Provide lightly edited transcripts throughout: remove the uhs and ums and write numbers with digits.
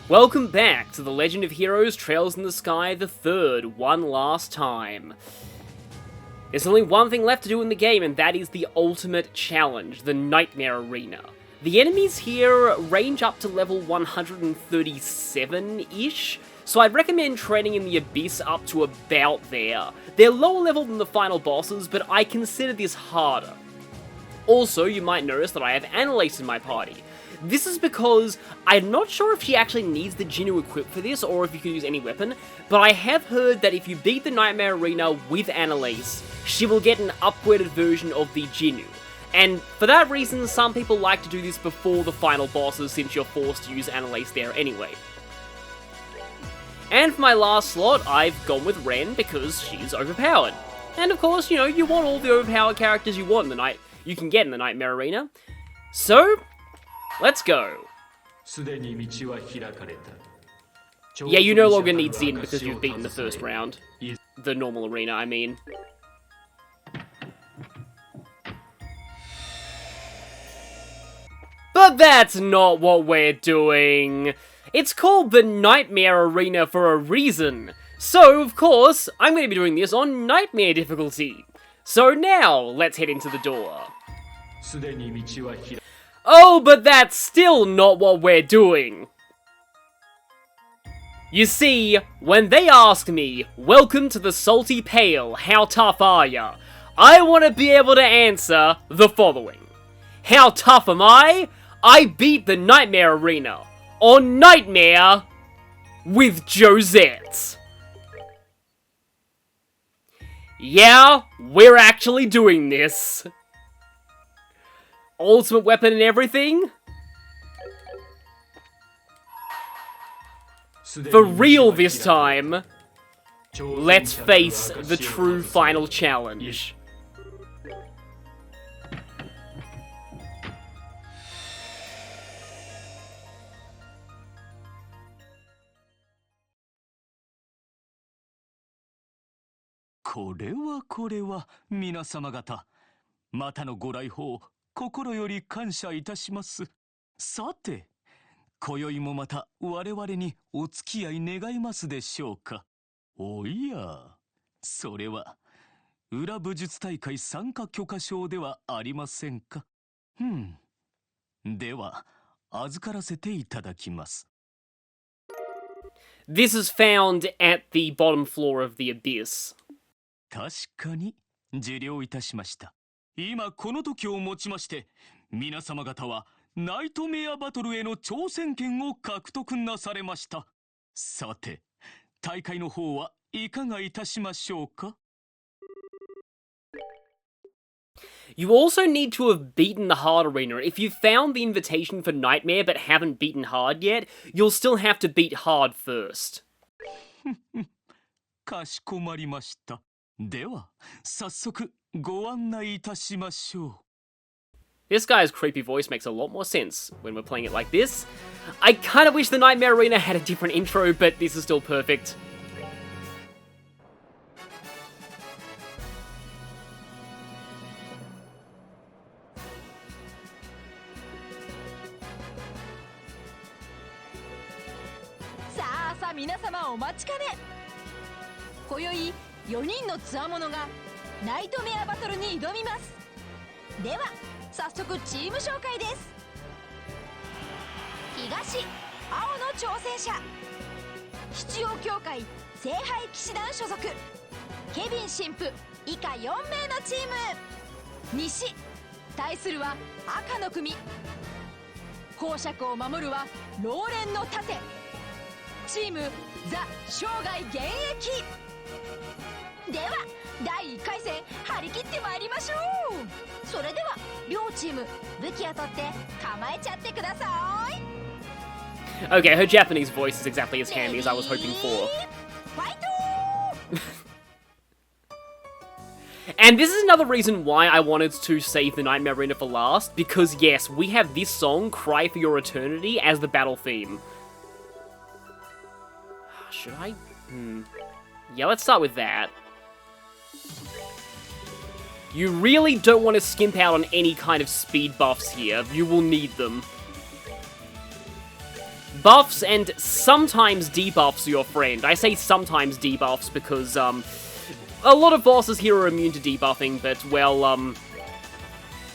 Welcome back to The Legend of Heroes Trails in the Sky the third, one last time. There's only one thing left to do in the game, and that is the ultimate challenge, the Nightmare Arena. The enemies here range up to level 137-ish, so I'd recommend training in the Abyss up to about there. They're lower level than the final bosses, but I consider this harder. Also, you might notice that I have Annalise in my party. This is because I'm not sure if she actually needs the Jinnu equipped for this, or if you can use any weapon, but I have heard that if you beat the Nightmare Arena with Annalise, she will get an upgraded version of the Jinnu. And for that reason, some people like to do this before the final bosses, since you're forced to use Annalise there anyway. And for my last slot, I've gone with Ren because she's overpowered. And of course, you know, you want all the overpowered characters you want in the you can get in the Nightmare Arena. So, let's go. Yeah, you no longer need Zin because you've beaten the first round. The normal arena, I mean. But that's not what we're doing. It's called the Nightmare Arena for a reason. So, of course, I'm going to be doing this on Nightmare difficulty. So now, let's head into the door. Oh, but that's still not what we're doing. You see, when they ask me, welcome to the Salty Pale, how tough are ya? I want to be able to answer the following. How tough am I? I beat the Nightmare Arena on Nightmare with Josette. Yeah, we're actually doing this. Ultimate weapon and everything? For real this time. Let's face the true final challenge.これは皆様方、またのご来訪、心より感謝いたします。さて、今宵もまた我々にお付き合い願いますでしょうか。おや、それは裏武術大会参加許可証ではありませんか。では、預からせていただきます。This is found at the bottom floor of the Abyss. 確かに受領いたしました。今この時をもちまして皆様方はナイトメアバトルへの挑戦権を獲得なされました。さて、大会の方はいかがいたしましょうか。You also need to have beaten the hard arena. If you've found the invitation for Nightmare but haven't beaten hard yet, you'll still have to beat hard first. かしこまりました。では、早速ご案内いたしましょう。This guy's creepy voice makes a lot more sense when we're playing it like this. I kinda wish the Nightmare Arena had a different intro, but this is still perfect. Sa, 皆様お待ちかね。今宵4人の強者がナイトメアバトルに挑みます。では早速チーム紹介です。東青の挑戦者、七曜協会聖杯騎士団所属ケビン神父以下4名のチーム。西対するは赤の組、公爵を守るは老練の盾チームザ生涯現役。では第1回戦張り切ってまいりましょう。それでは両チーム武器を取って構えちゃってください。 Okay, her Japanese voice is exactly as handy as I was hoping for. And this is another reason why I wanted to save the Nightmare Arena for last, because yes, we have this song, Cry for Your Eternity, as the battle theme. Should I? Yeah, let's start with that. You really don't want to skimp out on any kind of speed buffs here. You will need them. Buffs and sometimes debuffs are your friend. I say sometimes debuffs because, a lot of bosses here are immune to debuffing, but, well,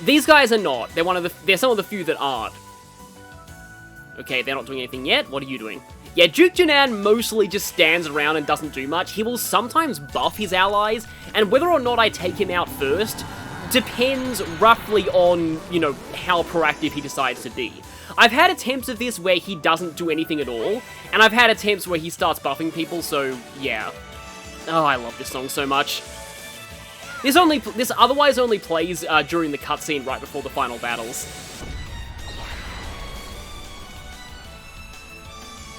these guys are not. They're some of the few that aren't. Okay, they're not doing anything yet. What are you doing? Yeah, Duke Junan mostly just stands around and doesn't do much. He will sometimes buff his allies, and whether or not I take him out first depends roughly on, you know, how proactive he decides to be. I've had attempts of this where he doesn't do anything at all, and I've had attempts where he starts buffing people, so yeah. Oh, I love this song so much. This otherwise only plays during the cutscene right before the final battles.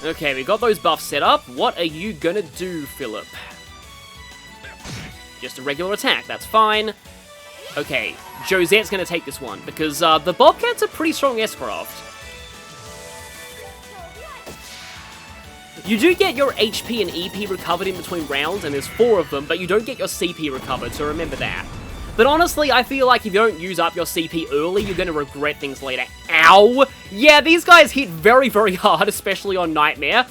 Okay, we got those buffs set up. What are you gonna do, Philip? Just a regular attack, that's fine. Okay, Josette's gonna take this one, because the Bobcat's a pretty strong S-Craft. You do get your HP and EP recovered in between rounds, and there's 4 of them, but you don't get your CP recovered, so remember that. But honestly, I feel like if you don't use up your CP early, you're going to regret things later. Ow! Yeah, these guys hit very, very hard, especially on Nightmare.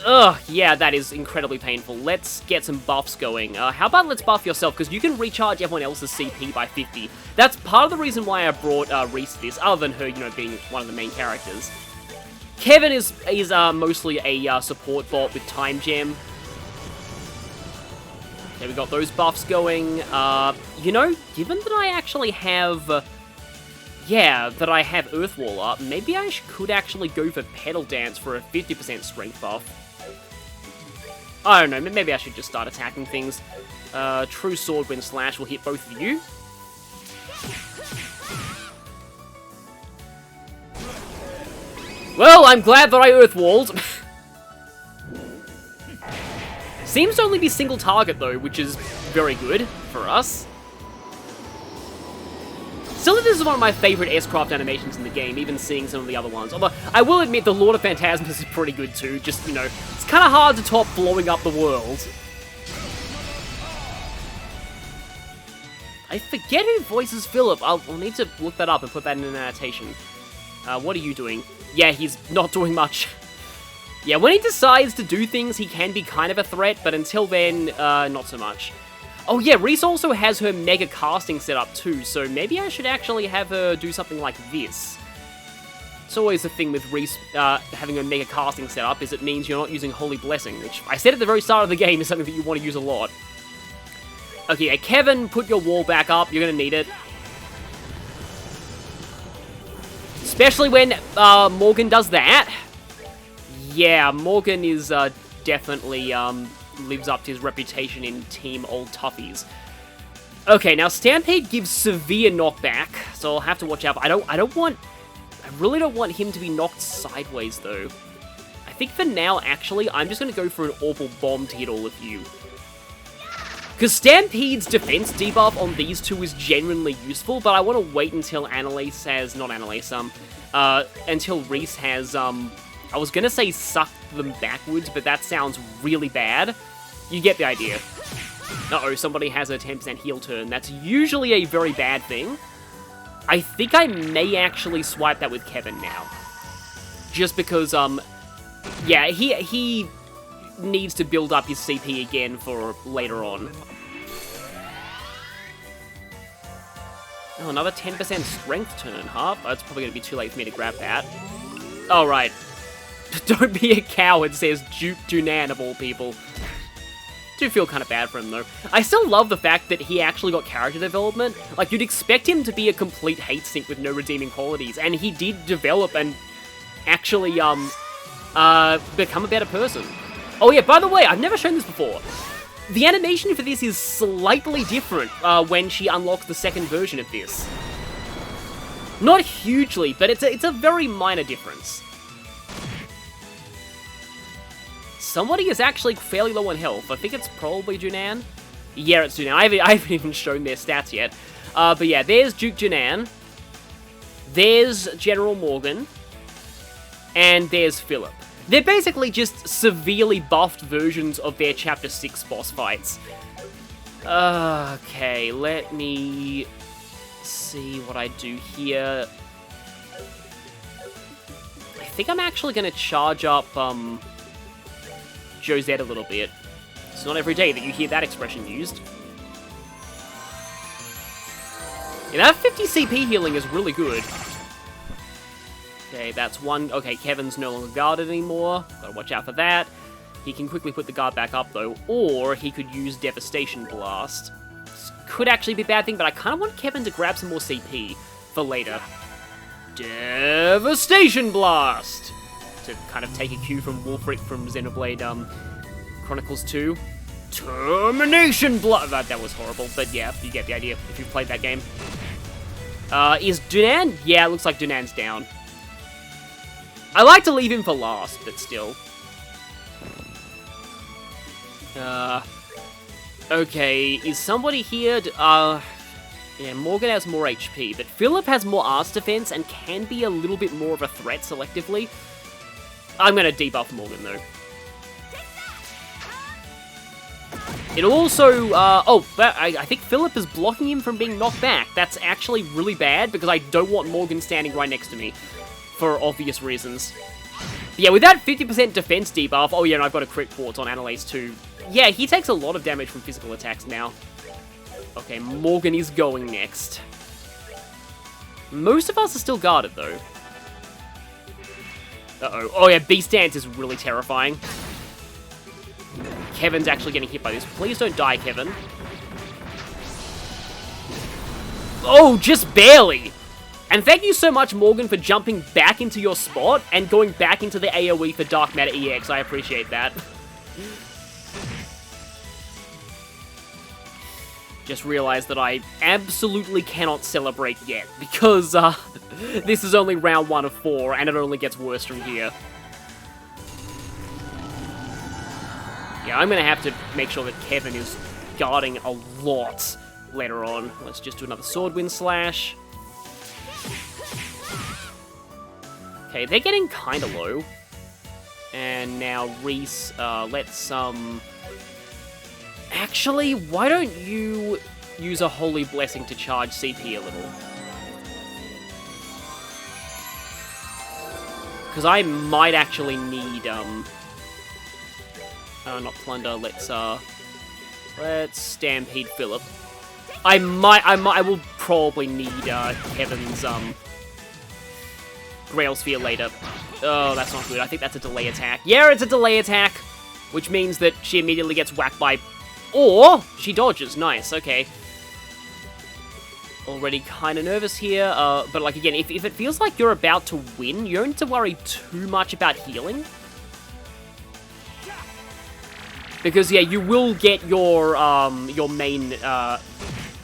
Ugh, yeah, that is incredibly painful. Let's get some buffs going. How about let's buff yourself, because you can recharge everyone else's CP by 50. That's part of the reason why I brought Reese to this, other than her, you know, being one of the main characters. Kevin is mostly a support bot with Time Gem. Okay, we got those buffs going. You know, given that I actually have... that I have Earthwall up, maybe I could actually go for Pedal Dance for a 50% strength buff. I don't know, maybe I should just start attacking things. True Sword Wind Slash will hit both of you. Well, I'm glad that I Earthwalled. Seems to only be single target, though, which is very good for us. Still, this is one of my favorite S-Craft animations in the game, even seeing some of the other ones. Although, I will admit, the Lord of Phantasmus is pretty good, too. Just, you know, it's kind of hard to top blowing up the world. I forget who voices Philip. I'll need to look that up and put that in an annotation. What are you doing? Yeah, he's not doing much. Yeah, when he decides to do things, he can be kind of a threat, but until then, not so much. Oh yeah, Reese also has her mega casting set up too, so maybe I should actually have her do something like this. It's always the thing with Reese having a mega casting set up, is it means you're not using Holy Blessing, which I said at the very start of the game is something that you want to use a lot. Okay, yeah, Kevin, put your wall back up, you're gonna need it. Especially when Morgan does that. Yeah, Morgan is definitely lives up to his reputation in Team Old Toughies. Okay, now Stampede gives severe knockback, so I'll have to watch out. But I really don't want him to be knocked sideways though. I think for now, actually, I'm just gonna go for an Awful Bomb to hit all of you. Because Stampede's defense debuff on these two is genuinely useful, but I want to wait until Annalise has, not Annalise, until Reese has, I was gonna say suck them backwards, but that sounds really bad. You get the idea. Uh-oh, somebody has a 10% heal turn. That's usually a very bad thing. I think I may actually swipe that with Kevin now. Just because, yeah, he needs to build up his CP again for later on. Oh, another 10% strength turn, huh? Oh, it's probably gonna be too late for me to grab that. Oh, right. Don't be a coward, says Duke Junan of all people. Do feel kind of bad for him, though. I still love the fact that he actually got character development. Like, you'd expect him to be a complete hate sink with no redeeming qualities, and he did develop and actually, become a better person. Oh yeah, by the way, I've never shown this before. The animation for this is slightly different when she unlocks the second version of this. Not hugely, but it's a very minor difference. Somebody is actually fairly low on health. I think it's probably Junan. Yeah, it's Junan. I haven't even shown their stats yet. But yeah, there's Duke Junan. There's General Morgan. And there's Philip. They're basically just severely buffed versions of their Chapter 6 boss fights. Okay, let me see what I do here. I think I'm actually going to charge up Josette a little bit. It's not every day that you hear that expression used. Yeah, that 50 CP healing is really good. Okay, that's one. Okay, Kevin's no longer guarded anymore. Gotta watch out for that. He can quickly put the guard back up, though, or he could use Devastation Blast. This could actually be a bad thing, but I kind of want Kevin to grab some more CP for later. Devastation Blast! To kind of take a cue from Wolfric from Xenoblade Chronicles 2. Termination Blast! That was horrible, but yeah, you get the idea if you've played that game. Is Dunan? Yeah, it looks like Dunan's down. I like to leave him for last, but still. Okay, is somebody here? Yeah, Morgan has more HP, but Philip has more arts defense and can be a little bit more of a threat selectively. I'm gonna debuff Morgan, though. It'll also, I think Philip is blocking him from being knocked back. That's actually really bad, because I don't want Morgan standing right next to me, for obvious reasons. But yeah, with that 50% defense debuff, oh yeah, and I've got a crit quartz on Annalise too. Yeah, he takes a lot of damage from physical attacks now. Okay, Morgan is going next. Most of us are still guarded, though. Uh-oh. Oh yeah, Beast Dance is really terrifying. Kevin's actually getting hit by this. Please don't die, Kevin. Oh, just barely! And thank you so much, Morgan, for jumping back into your spot and going back into the AoE for Dark Matter EX. I appreciate that. Just realized that I absolutely cannot celebrate yet, because this is only round 1 of 4, and it only gets worse from here. Yeah, I'm gonna have to make sure that Kevin is guarding a lot later on. Let's just do another Sword Wind Slash. Okay, they're getting kinda low. And now Reese, let's, actually, why don't you use a Holy Blessing to charge CP a little? Because I might actually need, not Plunder, let's Stampede Philip. I will probably need, Kevin's, Grail Sphere later. Oh, that's not good. I think that's a delay attack. Yeah, it's a delay attack! Which means that she immediately gets whacked by... Or, she dodges. Nice, okay. Already kind of nervous here, but like, again, if it feels like you're about to win, you don't need to worry too much about healing. Because, yeah, you will get your main,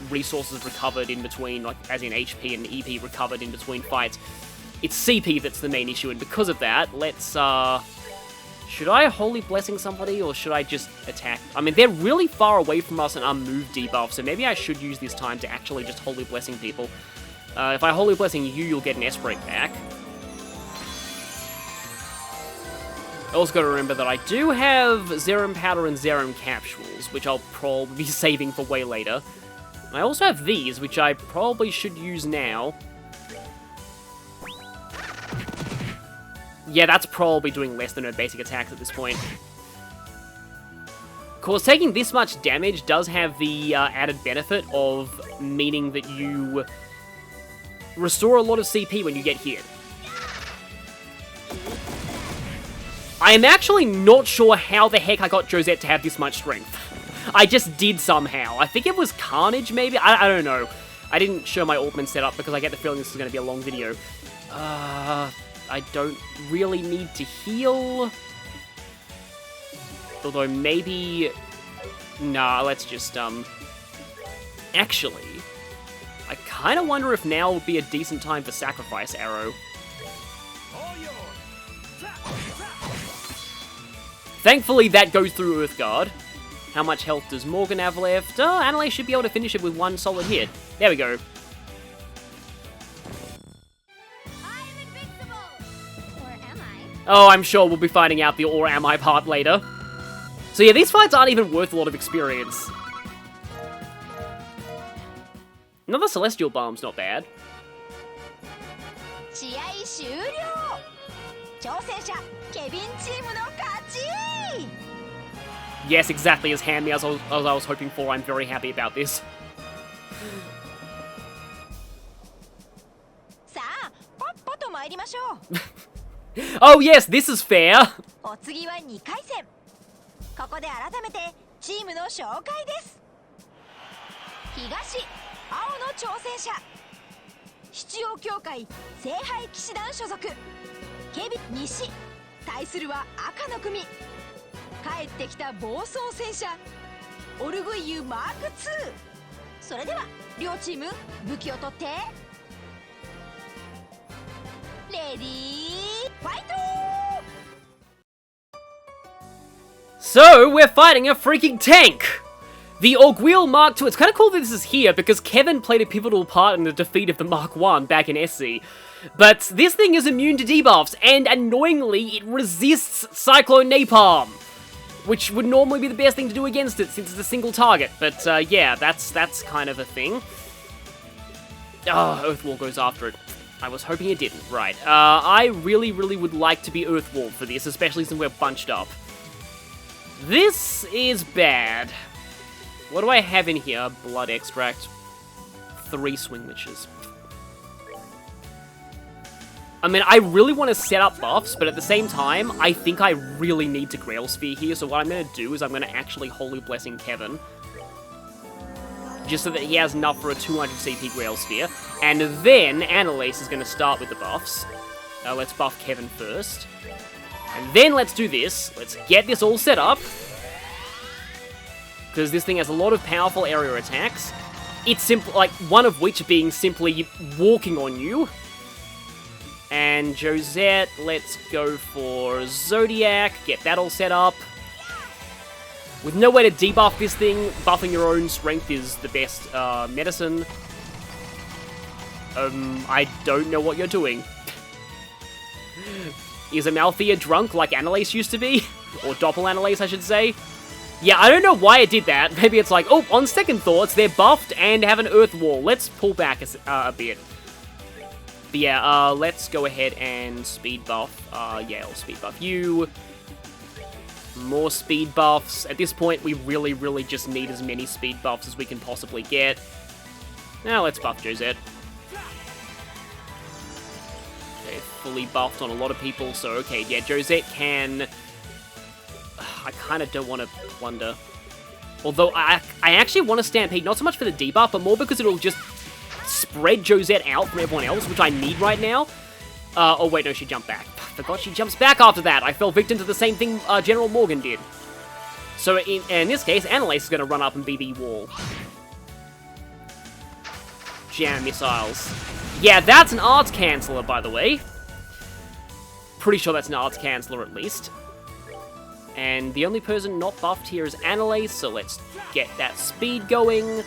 resources recovered in between, like, as in HP and EP recovered in between fights. It's CP that's the main issue, and because of that, let's, should I Holy Blessing somebody, or should I just attack? I mean, they're really far away from us and our move debuff, so maybe I should use this time to actually just Holy Blessing people. If I Holy Blessing you, you'll get an S-Break back. Also got to remember that I do have Zerum Powder and Zerum Capsules, which I'll probably be saving for way later. I also have these, which I probably should use now. Yeah, that's probably doing less than her basic attacks at this point. Of course, taking this much damage does have the added benefit of meaning that you restore a lot of CP when you get hit. I am actually not sure how the heck I got Josette to have this much strength. I just did somehow. I think it was Carnage, maybe? I don't know. I didn't show my Altman setup because I get the feeling this is going to be a long video. I don't really need to heal. Although maybe... Nah, let's just, Actually, I kind of wonder if now would be a decent time for Sacrifice Arrow. Thankfully, that goes through Earthguard. How much health does Morgan have left? Oh, Annalise should be able to finish it with one solid hit. There we go. Oh, I'm sure we'll be finding out the or am I part later. So yeah, these fights aren't even worth a lot of experience. Another Celestial Bomb's not bad. 挑戦者ケビンチームの勝ち。 Yes, exactly as hammy as I was hoping for. I'm very happy about this. さあポッポと参りましょう。 Oh yes, this is fair. お次は2回戦。ここで改めてチームの紹介です。東青の挑戦者七葉協会聖杯騎士団所属ケビン。西対するは赤の組帰ってきた暴走戦車オルグイユマーク2。それでは両チーム武器を取ってレディーファイト。 So, we're fighting a freaking tank! The Orgueil Mark II. It's kind of cool that this is here, because Kevin played a pivotal part in the defeat of the Mark I back in SC. But this thing is immune to debuffs, and annoyingly, it resists Cyclone Napalm, which would normally be the best thing to do against it, since it's a single target. But, yeah, that's kind of a thing. Oh, Earthwall goes after it. I was hoping it didn't. Right. I really would like to be Earthwall for this, especially since we're bunched up. This is bad. What do I have in here? Blood extract. 3 swing witches. I mean, I really want to set up buffs, but at the same time, I think I really need to Grail Sphere here, so what I'm going to do is I'm going to actually Holy Blessing Kevin. Just so that he has enough for a 200 CP Grail Sphere. And then, Annalise is going to start with the buffs. Let's buff Kevin first. And then let's do this. Let's get this all set up. Because this thing has a lot of powerful area attacks. It's simple, like, one of which being simply walking on you. And Josette, let's go for Zodiac. Get that all set up. With no way to debuff this thing, buffing your own strength is the best medicine. I don't know what you're doing. Is Amalthea drunk like Annalise used to be? Or Doppel Annalise, I should say. Yeah, I don't know why it did that. Maybe it's like, oh, on second thoughts, they're buffed and have an Earth Wall. Let's pull back a bit. But yeah, let's go ahead and speed buff. Yeah, I'll speed buff you. More speed buffs. At this point, we really just need as many speed buffs as we can possibly get. Now let's buff Josette. Okay, fully buffed on a lot of people, so okay, yeah, Josette can... I kind of don't want to plunder. Although, I actually want to Stampede, not so much for the debuff, but more because it'll just spread Josette out from everyone else, which I need right now. Oh wait, no, she jumped back. Forgot she jumps back after that. I fell victim to the same thing General Morgan did. So in this case, Annalise is going to run up and BB Wall. Jam missiles. Yeah, that's an Arts Canceller, by the way. Pretty sure that's an Arts Canceller, at least. And the only person not buffed here is Annalise, so let's get that speed going.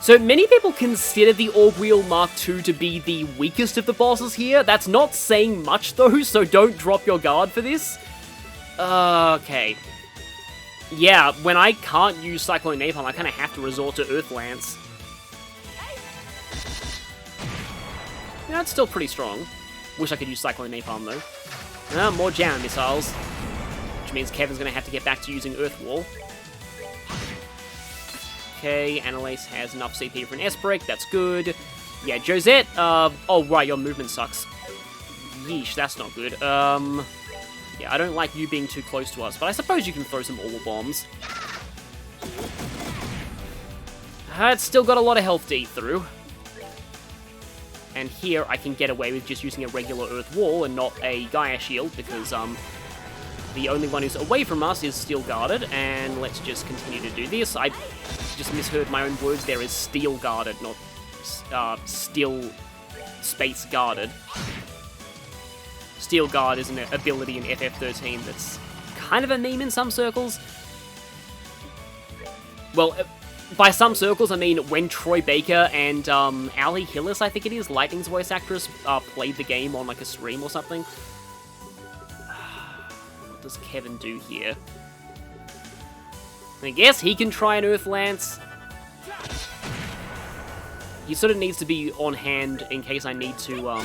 So many people consider the Orgueil Mark II to be the weakest of the bosses here. That's not saying much, though, so don't drop your guard for this. Okay. Yeah, when I can't use Cyclone Napalm, I kind of have to resort to Earth Lance. Yeah, it's still pretty strong. Wish I could use Cyclone Napalm, though. More Jam missiles. Which means Kevin's going to have to get back to using Earth Wall. Okay, Annalise has enough CP for an S-Break, that's good. Yeah, Josette, oh right, your movement sucks. Yeesh, that's not good. Yeah, I don't like you being too close to us, but I suppose you can throw some Orb Bombs. It's still got a lot of health to eat through. And here I can get away with just using a regular Earth Wall and not a Gaia Shield, because, the only one who's away from us is Steel Guarded, and let's just continue to do this. I just misheard my own words there is Steel Guarded, not Steel Space Guarded. Steel Guard is an ability in FF13 that's kind of a meme in some circles. Well, by some circles, I mean when Troy Baker and Ali Hillis, I think it is, Lightning's voice actress, played the game on like a stream or something. What does Kevin do here? I guess he can try an Earth Lance. He sort of needs to be on hand in case I need to,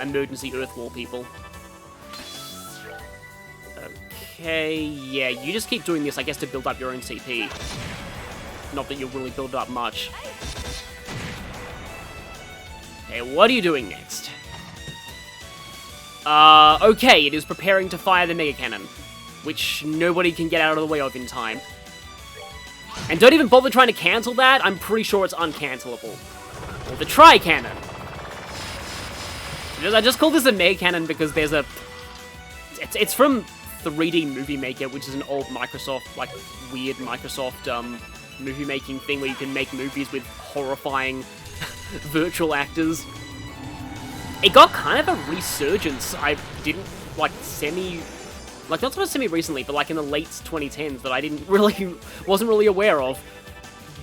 emergency Earth Wall people. Okay, yeah, you just keep doing this, I guess, to build up your own CP. Not that you'll really build up much. Okay, what are you doing next? Okay, it is preparing to fire the Mega Cannon, which nobody can get out of the way of in time. And don't even bother trying to cancel that, I'm pretty sure it's uncancelable. Or the Tri-Cannon. I just call this a Mega Cannon because there's a... It's from 3D Movie Maker, which is an old Microsoft, like, weird Microsoft, movie-making thing where you can make movies with horrifying virtual actors. It got kind of a resurgence. I didn't, like, not sort of semi-recently, but, like, in the late 2010s that I wasn't really aware of.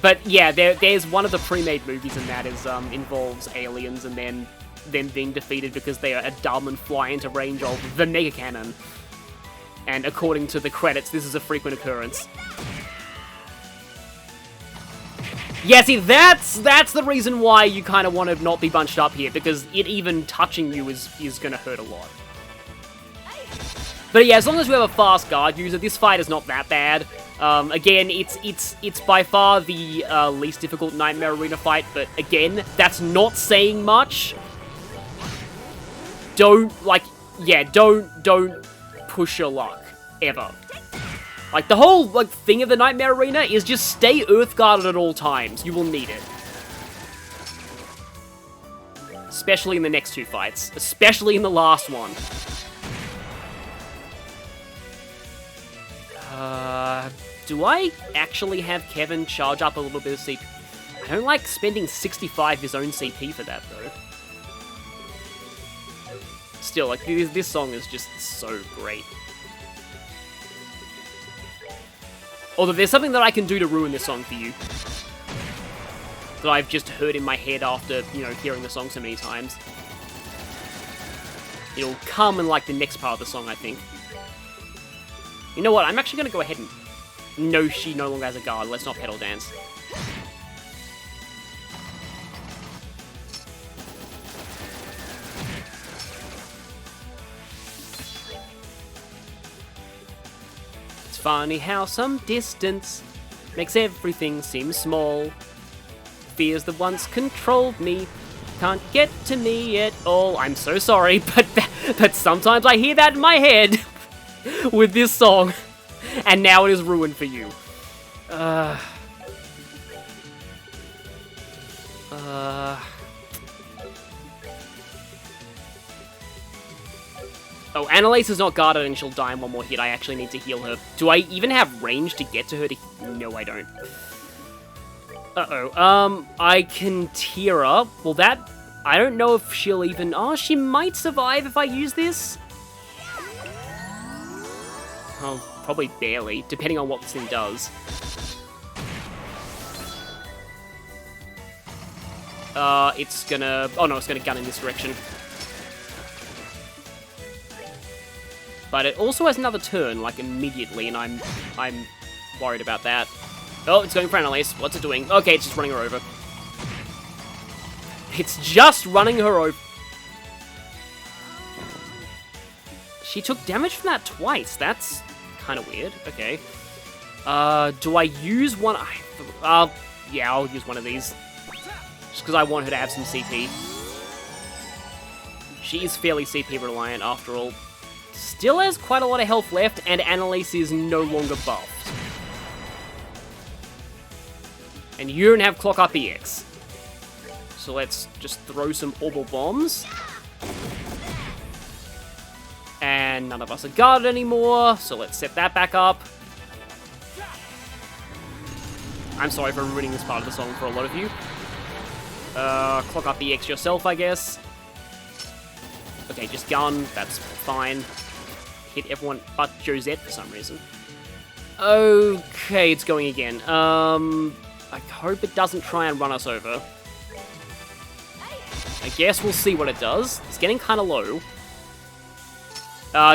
But, yeah, there's one of the pre-made movies in that involves aliens and then them being defeated because they are dumb and fly into range of the Mega Cannon. And according to the credits, this is a frequent occurrence. Yeah, see, that's the reason why you kind of want to not be bunched up here, because it even touching you is going to hurt a lot. But yeah, as long as you have a fast guard user, this fight is not that bad. Again, it's by far the least difficult Nightmare Arena fight, but again, that's not saying much. Don't push your luck, ever. Like, the whole, thing of the Nightmare Arena is just stay Earth-guarded at all times. You will need it. Especially in the next two fights. Especially in the last one. Do I actually have Kevin charge up a little bit of CP? I don't like spending 65 of his own CP for that, though. Still, like, this song is just so great. Although there's something that I can do to ruin this song for you. That I've just heard in my head after, hearing the song so many times. It'll come in, like, the next part of the song, I think. You know what, I'm actually going to go ahead and... No, she no longer has a guard. Let's not pedal dance. Funny how some distance makes everything seem small. Fears that once controlled me can't get to me at all. I'm so sorry, but sometimes I hear that in my head with this song, and now it is ruined for you. Oh, Annalise is not guarded and she'll die in one more hit. I actually need to heal her. Do I even have range to get to her? No, I don't. Uh-oh. I can tear up. Well, that... I don't know if she'll even... Oh, she might survive if I use this. Oh, probably barely, depending on what this thing does. It's gonna... Oh, no, it's gonna gun in this direction. But it also has another turn, like, immediately, and I'm worried about that. Oh, it's going for Annalise. What's it doing? Okay, it's just running her over. It's just running her over. She took damage from that twice. That's kind of weird. Okay. Do I use one? Yeah, I'll use one of these. Just because I want her to have some CP. She is fairly CP reliant, after all. Still has quite a lot of health left, and Annalise is no longer buffed. And you don't have Clock Up EX. So let's just throw some Orbital Bombs. And none of us are guarded anymore, so let's set that back up. I'm sorry for ruining this part of the song for a lot of you. Clock Up EX yourself, I guess. Okay, just gun, that's fine. Hit everyone but Josette for some reason. Okay, it's going again. I hope it doesn't try and run us over. I guess we'll see what it does. It's getting kind of low.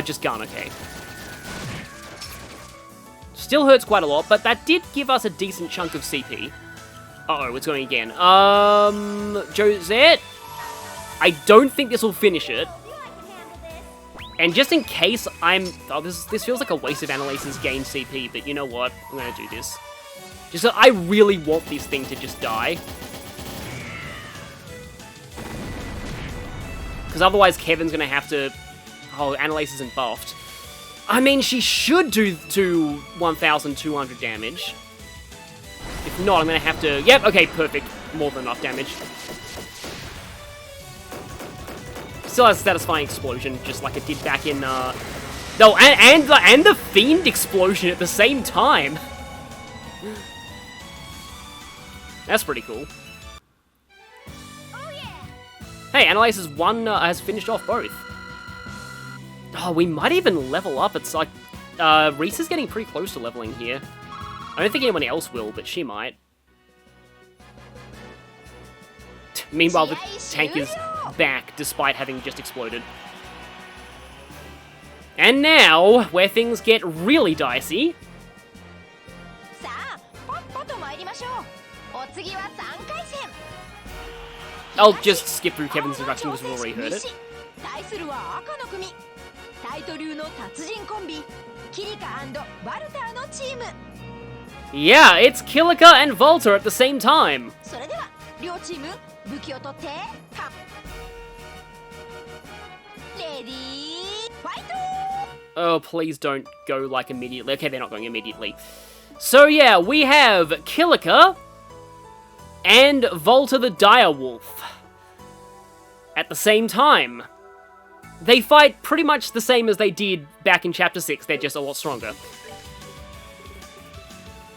Just gun, okay. Still hurts quite a lot, but that did give us a decent chunk of CP. Uh-oh, it's going again. Josette? I don't think this will finish it. And just in case oh, this feels like a waste of Annalise's game CP, but you know what? I'm gonna do this. Just so I really want this thing to just die. Because otherwise Kevin's gonna have to... Oh, Annalise isn't buffed. I mean, she should do 1,200 damage. If not, I'm gonna have to... Yep, okay, perfect. More than enough damage. Still has a satisfying explosion, just like it did back in, No, and the Fiend explosion at the same time! That's pretty cool. Oh, yeah. Hey, Annalise has finished off both. Oh, we might even level up. It's like, Reese is getting pretty close to leveling here. I don't think anyone else will, but she might. Meanwhile, the tank is back, despite having just exploded. And now, where things get really dicey... I'll just skip through Kevin's introduction because we've already heard it. Yeah, it's Kilika and Volta at the same time. Oh, please don't go, like, immediately. Okay, they're not going immediately. So, yeah, we have Kilika and Volta the Direwolf at the same time. They fight pretty much the same as they did back in Chapter 6. They're just a lot stronger.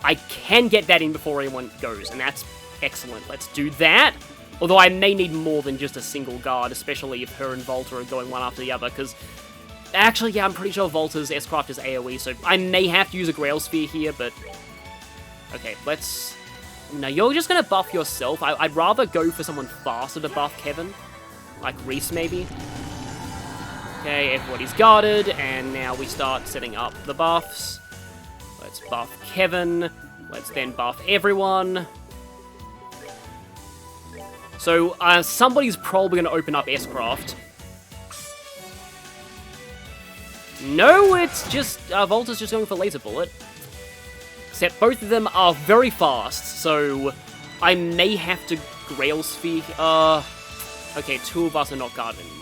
I can get that in before anyone goes, and that's excellent. Let's do that. Although I may need more than just a single guard, especially if her and Volta are going one after the other, because... Actually, yeah, I'm pretty sure Volta's S-Craft is AoE, so I may have to use a Grail Sphere here, but... Okay, let's... No, you're just gonna buff yourself. I'd rather go for someone faster to buff Kevin. Like Reese, maybe. Okay, everybody's guarded, and now we start setting up the buffs. Let's buff Kevin. Let's then buff everyone. So, somebody's probably going to open up S-Craft. No, it's just... Volta's just going for Laser Bullet. Except both of them are very fast, so... I may have to Grail Sphere... Okay, two of us are not guarded anymore.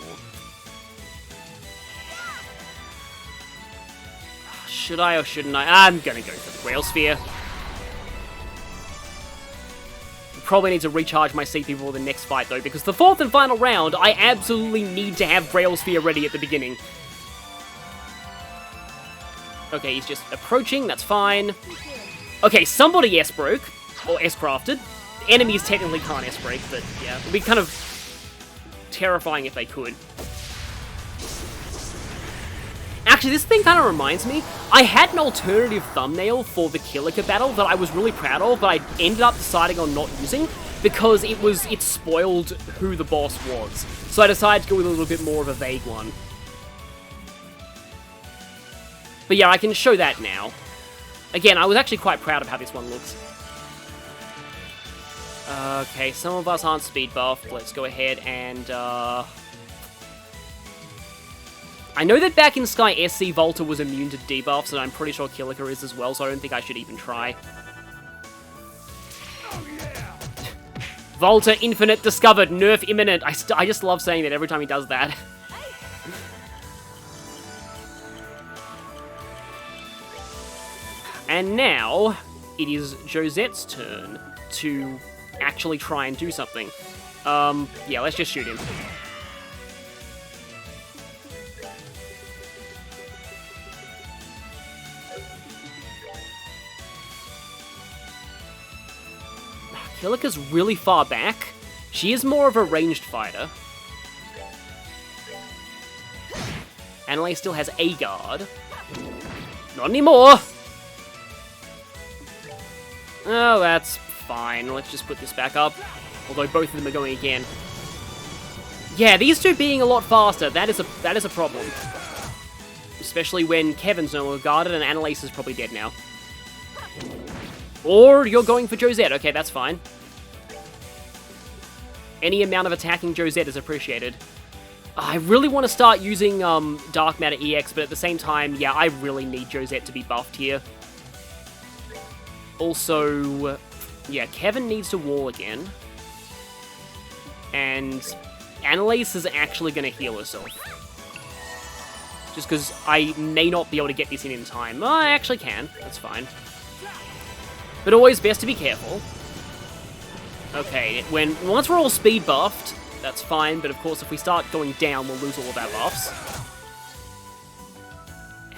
Should I or shouldn't I? I'm gonna go for the Grail Sphere. Probably need to recharge my CP before the next fight, though, because the fourth and final round, I absolutely need to have Grail Sphere ready at the beginning. Okay, he's just approaching, that's fine. Okay, somebody S-broke, or S-crafted. Enemies technically can't S-break, but yeah, it'd be kind of terrifying if they could. Actually, this thing kind of reminds me, I had an alternative thumbnail for the Kilika battle that I was really proud of, but I ended up deciding on not using, because it spoiled who the boss was. So I decided to go with a little bit more of a vague one. But yeah, I can show that now. Again, I was actually quite proud of how this one looks. Okay, some of us aren't speed buffed. Let's go ahead and, I know that back in Sky SC, Volta was immune to debuffs, and I'm pretty sure Kilika is as well, so I don't think I should even try. Oh, yeah. Volta Infinite discovered, nerf imminent. I just love saying that every time he does that. And now, it is Josette's turn to actually try and do something. Yeah, let's just shoot him. Kilika's really far back. She is more of a ranged fighter. Annalise still has a guard. Not anymore! Oh, that's fine. Let's just put this back up. Although both of them are going again. Yeah, these two being a lot faster, that is a problem. Especially when Kevin's no longer guarded and Annalise is probably dead now. Or you're going for Josette. Okay, that's fine. Any amount of attacking Josette is appreciated. I really want to start using Dark Matter EX, but at the same time, yeah, I really need Josette to be buffed here. Also, yeah, Kevin needs to wall again. And Annalise is actually going to heal herself. Just because I may not be able to get this in time. I actually can, that's fine. But always best to be careful. Okay, once we're all speed buffed, that's fine, but of course if we start going down, we'll lose all of our buffs.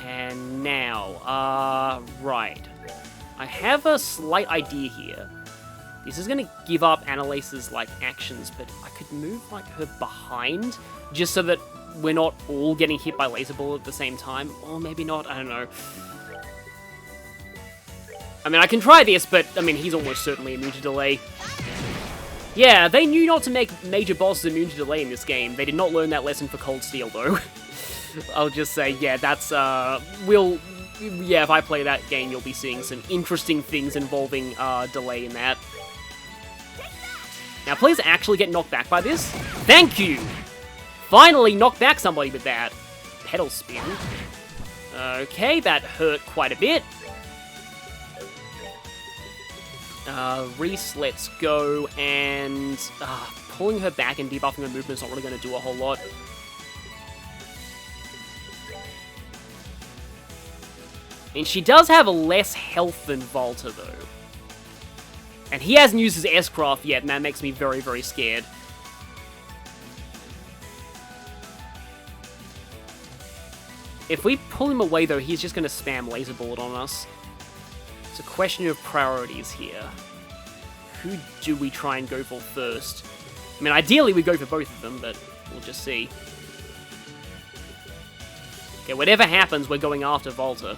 And now, right. I have a slight idea here. This is gonna give up Annalise's, like, actions, but I could move, like, her behind, just so that we're not all getting hit by Laser Ball at the same time. Or maybe not, I don't know. I mean, I can try this, but, I mean, he's almost certainly immune to delay. Yeah, they knew not to make major bosses immune to delay in this game. They did not learn that lesson for Cold Steel, though. I'll just say, yeah, that's, yeah, if I play that game, you'll be seeing some interesting things involving, delay in that. Now, please actually get knocked back by this. Thank you! Finally knocked back somebody with that. Pedal spin. Okay, that hurt quite a bit. Reese, let's go, and pulling her back and debuffing her movement is not really going to do a whole lot. I mean, she does have less health than Volta, though. And he hasn't used his S-Craft yet, and that makes me very, very scared. If we pull him away, though, he's just going to spam Laser Bullet on us. It's a question of priorities here. Who do we try and go for first? I mean, ideally we go for both of them, but we'll just see. Okay, whatever happens, we're going after Volta.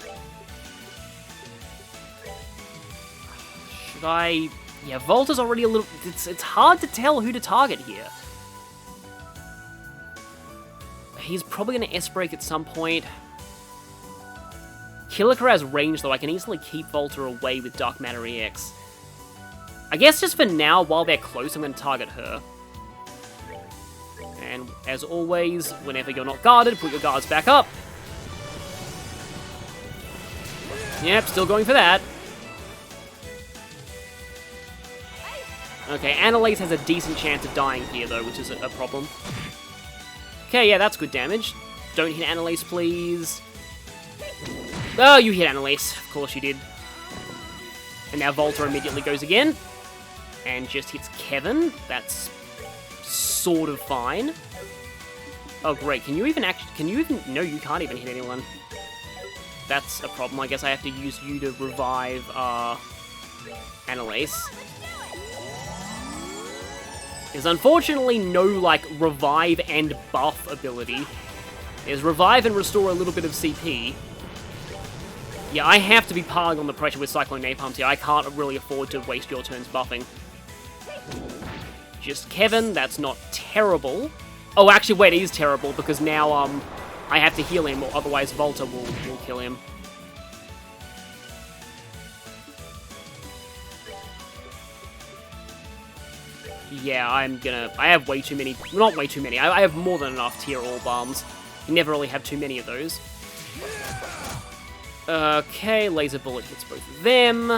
Should I... Yeah, Volta's already a little... It's hard to tell who to target here. He's probably going to S-Break at some point. Killiker has range, though. I can easily keep Volta away with Dark Matter EX. I guess just for now, while they're close, I'm going to target her. And as always, whenever you're not guarded, put your guards back up. Yep, still going for that. Okay, Annalise has a decent chance of dying here, though, which is a problem. Okay, yeah, that's good damage. Don't hit Annalise, please. Oh, you hit Annalise. Of course you did. And now Volta immediately goes again. And just hits Kevin. That's sort of fine. Oh, great. Can you even no, you can't even hit anyone. That's a problem. I guess I have to use you to revive, Annalise. There's unfortunately no, like, revive and buff ability. There's revive and restore a little bit of CP. Yeah, I have to be piling on the pressure with Cyclone Napalms here. I can't really afford to waste your turns buffing. Just Kevin, that's not terrible. Oh, actually, wait, it is terrible, because now, I have to heal him, or otherwise Volta will kill him. Yeah, I have way too many, not way too many, I have more than enough tier all bombs. You never really have too many of those. Okay, Laser Bullet hits both of them.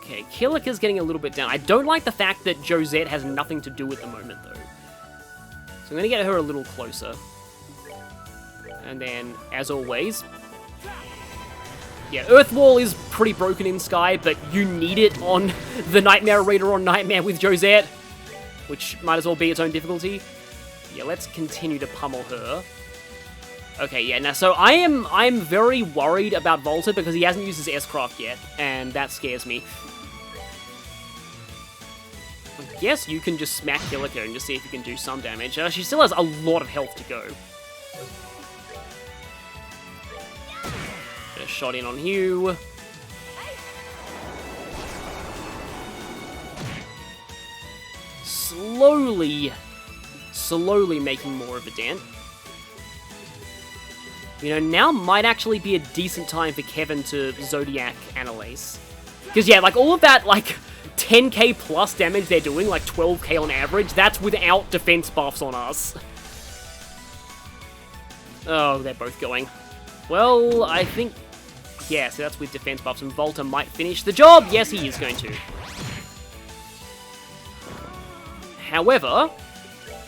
Okay, Killiker's getting a little bit down. I don't like the fact that Josette has nothing to do at the moment, though. So I'm gonna get her a little closer. And then, as always... Yeah, Earth Wall is pretty broken in Sky, but you need it on the Nightmare Raider on Nightmare with Josette, which might as well be its own difficulty. Yeah, let's continue to pummel her. Okay, yeah, now, so I'm very worried about Volta because he hasn't used his S-Craft yet, and that scares me. I guess you can just smack Killiker and just see if you can do some damage. She still has a lot of health to go. Get a shot in on you. Slowly making more of a dent. You know, now might actually be a decent time for Kevin to Zodiac Annalise. Because, yeah, like, all of that, like, 10k plus damage they're doing, like 12k on average, that's without defense buffs on us. Oh, they're both going. Well, I think... Yeah, so that's with defense buffs, and Volta might finish the job. Yes, he is going to. However,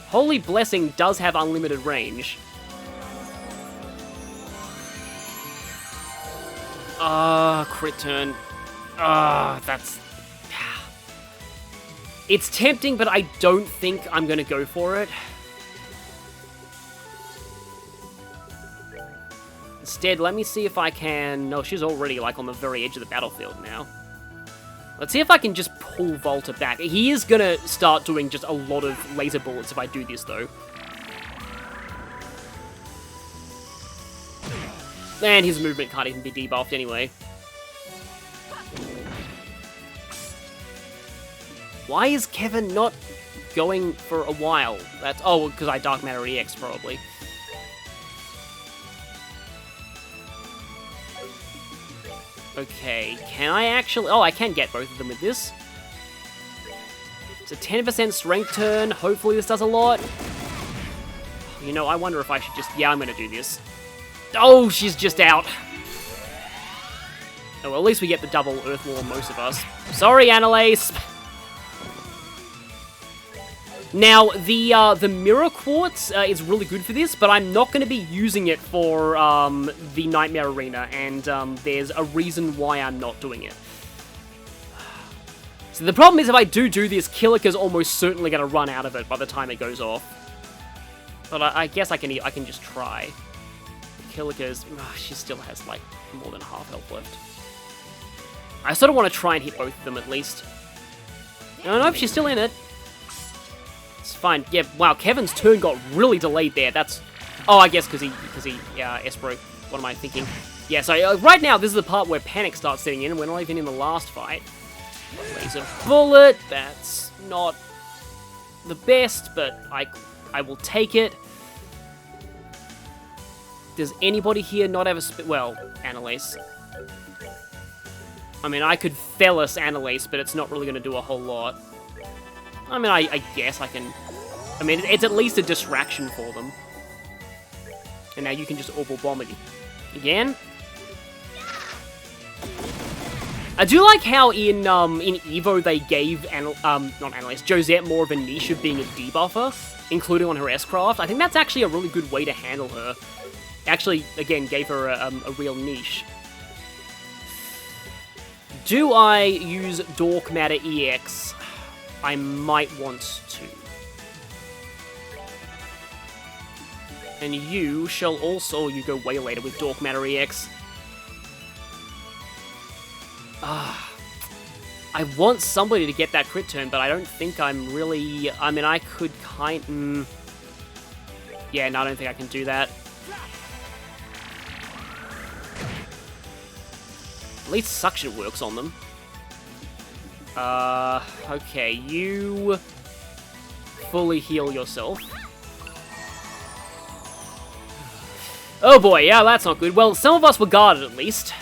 Holy Blessing does have unlimited range. Crit turn. That's... It's tempting, but I don't think I'm going to go for it. Instead, let me see if I can... No, she's already, like, on the very edge of the battlefield now. Let's see if I can just pull Volta back. He is going to start doing just a lot of laser bullets if I do this, though. And his movement can't even be debuffed anyway. Why is Kevin not going for a while? That's... Oh, because I Dark Matter EX, probably. Okay, can I actually... Oh, I can get both of them with this. It's a 10% strength turn. Hopefully this does a lot. You know, I wonder if I should just... Yeah, I'm going to do this. Oh, she's just out. Oh, well, at least we get the double Earth Wall on most of us. Sorry, Annalise. Now, the Mirror Quartz is really good for this, but I'm not going to be using it for the Nightmare Arena, and there's a reason why I'm not doing it. So the problem is if I do this, Killica's almost certainly going to run out of it by the time it goes off. But I guess I can just try. Killica's... she still has, like, more than half health left. I sort of want to try and hit both of them at least. No, nope, she's still in it. It's fine. Yeah, wow, Kevin's turn got really delayed there. That's... Oh, I guess because he Espero. What am I thinking? Yeah, so right now, this is the part where panic starts setting in, and we're not even in the last fight. Laser bullet, that's not the best, but I will take it. Does anybody here not have a... Well, Annalise. I mean, I could Thelis Annalise, but it's not really going to do a whole lot. I mean, I guess I can... I mean, it's at least a distraction for them. And now you can just Orbital Bomb it again. I do like how in Evo they gave, not Annalise, Josette more of a niche of being a debuffer, including on her S-Craft. I think that's actually a really good way to handle her. Actually, again, gave her a real niche. Do I use Dark Matter EX? I might want to. And you shall also... You go way later with Dark Matter EX. I want somebody to get that crit turn, but I don't think I'm really... I mean, I could kind... Yeah, no, I don't think I can do that. At least suction works on them. Okay, you fully heal yourself. Oh boy, yeah, that's not good. Well, some of us were guarded at least.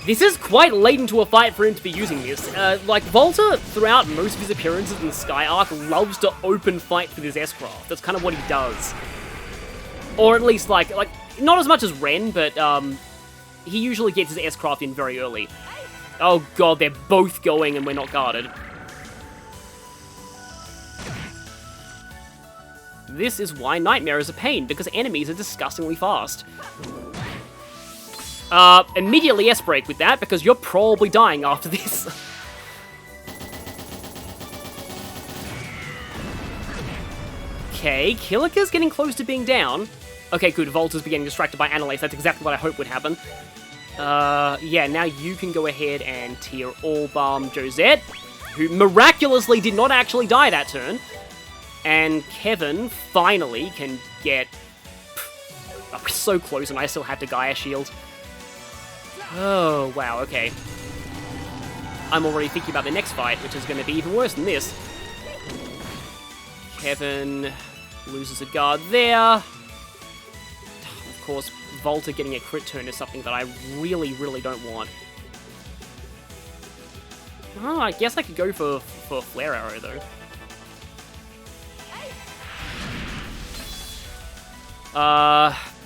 This is quite late into a fight for him to be using this. Like, Volta, throughout most of his appearances in the Sky Arc, loves to open fight with his S-Craft. That's kind of what he does. Or at least, like, not as much as Ren, but, he usually gets his S-Craft in very early. Oh god, they're both going and we're not guarded. This is why Nightmare is a pain, because enemies are disgustingly fast. Immediately S-Break with that, because you're probably dying after this. Okay, Killica's getting close to being down. Okay, good, Volta's getting distracted by Annalise, that's exactly what I hoped would happen. Yeah, now you can go ahead and tier all balm Josette, who miraculously did not actually die that turn. And Kevin finally can get... Oh, we're so close and I still have to Gaia Shield. Oh, wow, okay. I'm already thinking about the next fight, which is going to be even worse than this. Kevin loses a guard there. Of course, Volta getting a crit turn is something that I really, really don't want. Oh, I guess I could go for Flare Arrow, though.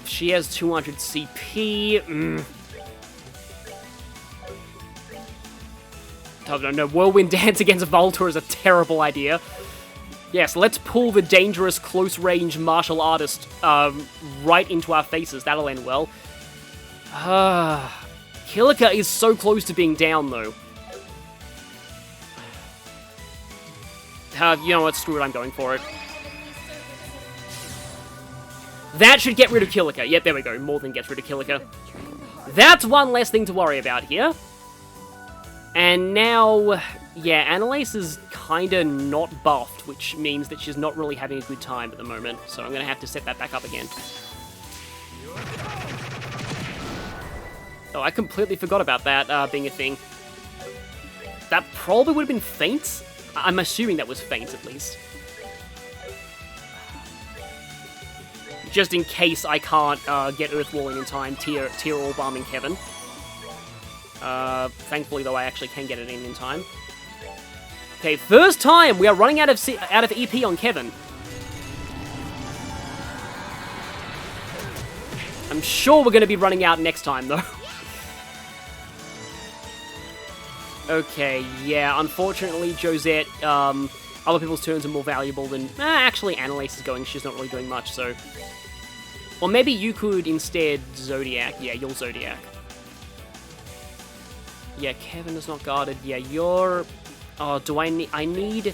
She has 200 CP. Oh, no, Whirlwind Dance against Volta is a terrible idea. Yes, let's pull the dangerous close-range martial artist right into our faces. That'll end well. Kilika is so close to being down, though. You know what? Screw it, I'm going for it. That should get rid of Kilika. Yep, there we go. More than gets rid of Kilika. That's one less thing to worry about here. And now, yeah, Annalise is kinda not buffed, which means that she's not really having a good time at the moment. So I'm gonna have to set that back up again. Oh, I completely forgot about that being a thing. That probably would have been feint. I'm assuming that was feint, at least. Just in case I can't get Earthwalling in time, tier all bombing Kevin. Thankfully, though, I actually can get it in time. Okay, first time we are running out of EP on Kevin. I'm sure we're going to be running out next time, though. Okay, yeah, unfortunately, Josette, other people's turns are more valuable than... actually, Annalise is going, she's not really doing much, so... Or maybe you could instead Zodiac. Yeah, you're Zodiac. Yeah, Kevin is not guarded. Yeah, you're... Oh, do I need...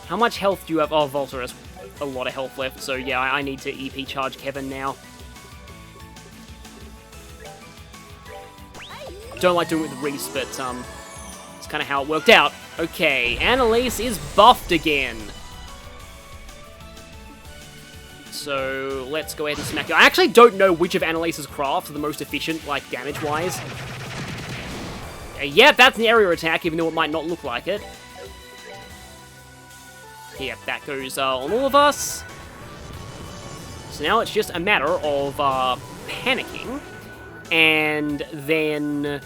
How much health do you have? Oh, Volta has a lot of health left, so yeah, I need to EP charge Kevin now. Don't like doing it with Reese, but, it's kind of how it worked out. Okay, Annalise is buffed again. So, let's go ahead and smack it. I actually don't know which of Annalise's crafts are the most efficient, like, damage-wise. Yeah, that's an area attack, even though it might not look like it. Yep, that goes on all of us. So now it's just a matter of panicking, and then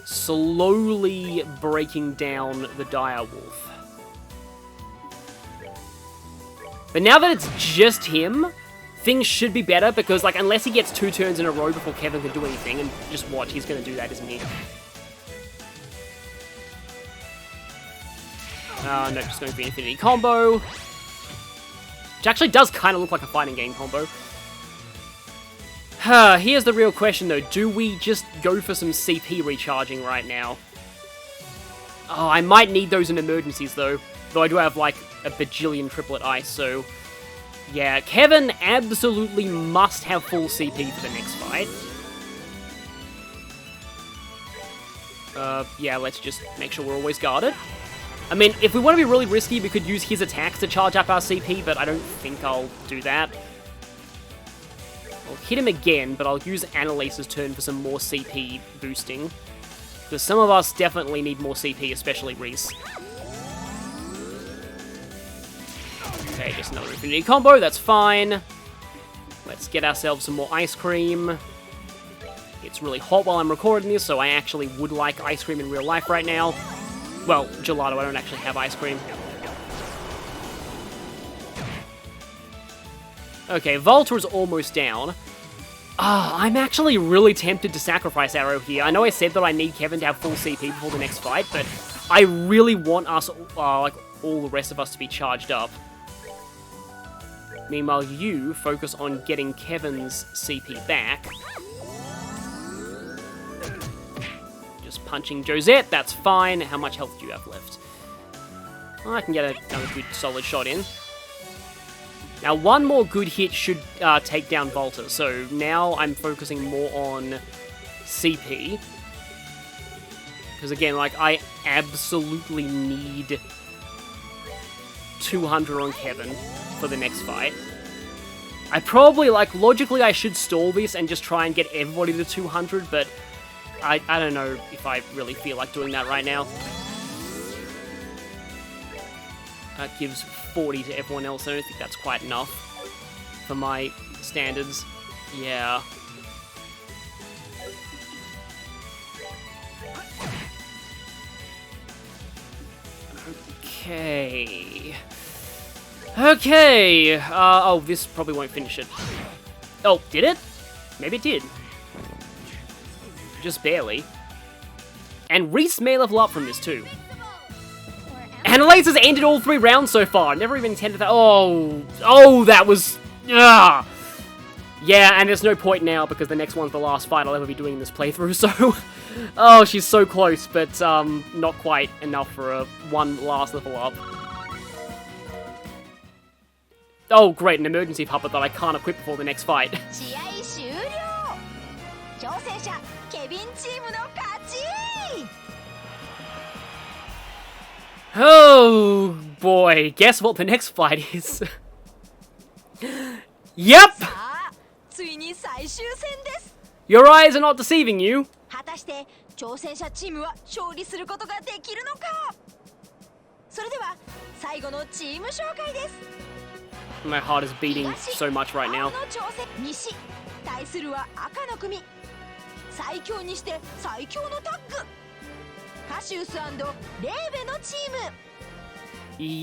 slowly breaking down the Dire Wolf. But now that it's just him, things should be better, because, like, unless he gets 2 turns in a row before Kevin can do anything, and just watch, he's going to do that, isn't he? No, just going for the Infinity Combo. Which actually does kind of look like a fighting game combo. Here's the real question, though. Do we just go for some CP recharging right now? Oh, I might need those in emergencies, though. Though I do have, like, a bajillion triplet ice, so... Yeah, Kevin absolutely must have full CP for the next fight. Yeah, let's just make sure we're always guarded. I mean, if we want to be really risky, we could use his attacks to charge up our CP, but I don't think I'll do that. I'll hit him again, but I'll use Annalise's turn for some more CP boosting. Because some of us definitely need more CP, especially Reese. Okay, just another Infinity Combo, that's fine. Let's get ourselves some more ice cream. It's really hot while I'm recording this, so I actually would like ice cream in real life right now. Well, gelato, I don't actually have ice cream. Okay, Volta is almost down. I'm actually really tempted to sacrifice Arrow here. I know I said that I need Kevin to have full CP before the next fight, but I really want us, like, all the rest of us to be charged up. Meanwhile, you focus on getting Kevin's CP back. Just punching Josette, that's fine. How much health do you have left? I can get another good solid shot in. Now, one more good hit should take down Volta, so now I'm focusing more on CP. Because again, like, I absolutely need 200 on Kevin for the next fight. I probably, like, logically I should stall this and just try and get everybody to 200, but I don't know if I really feel like doing that right now. That gives 40 to everyone else. I don't think that's quite enough for my standards. Yeah. Okay. Okay. Oh, this probably won't finish it. Oh, did it? Maybe it did. Just barely. And Reese may level up from this too. Annalise has ended all 3 rounds so far. Never even intended that. Oh, that was... Ugh. Yeah, and there's no point now because the next one's the last fight I'll ever be doing in this playthrough, so... Oh, she's so close, but not quite enough for a one last level up. Oh, great, an emergency puppet that I can't equip before the next fight. 試合終了。挑戦者ケビンチームの勝ち。 Oh, boy. Guess what the next fight is? Yep! さあ、ついに最終戦です。 Your eyes are not deceiving you. 果たして挑戦者チームは勝利することができるのか。それでは最後のチーム紹介です。 My heart is beating so much right now. 青の挑戦西対するは赤の組。最強にして最強のタッグ。カシウス&レーベのチーム。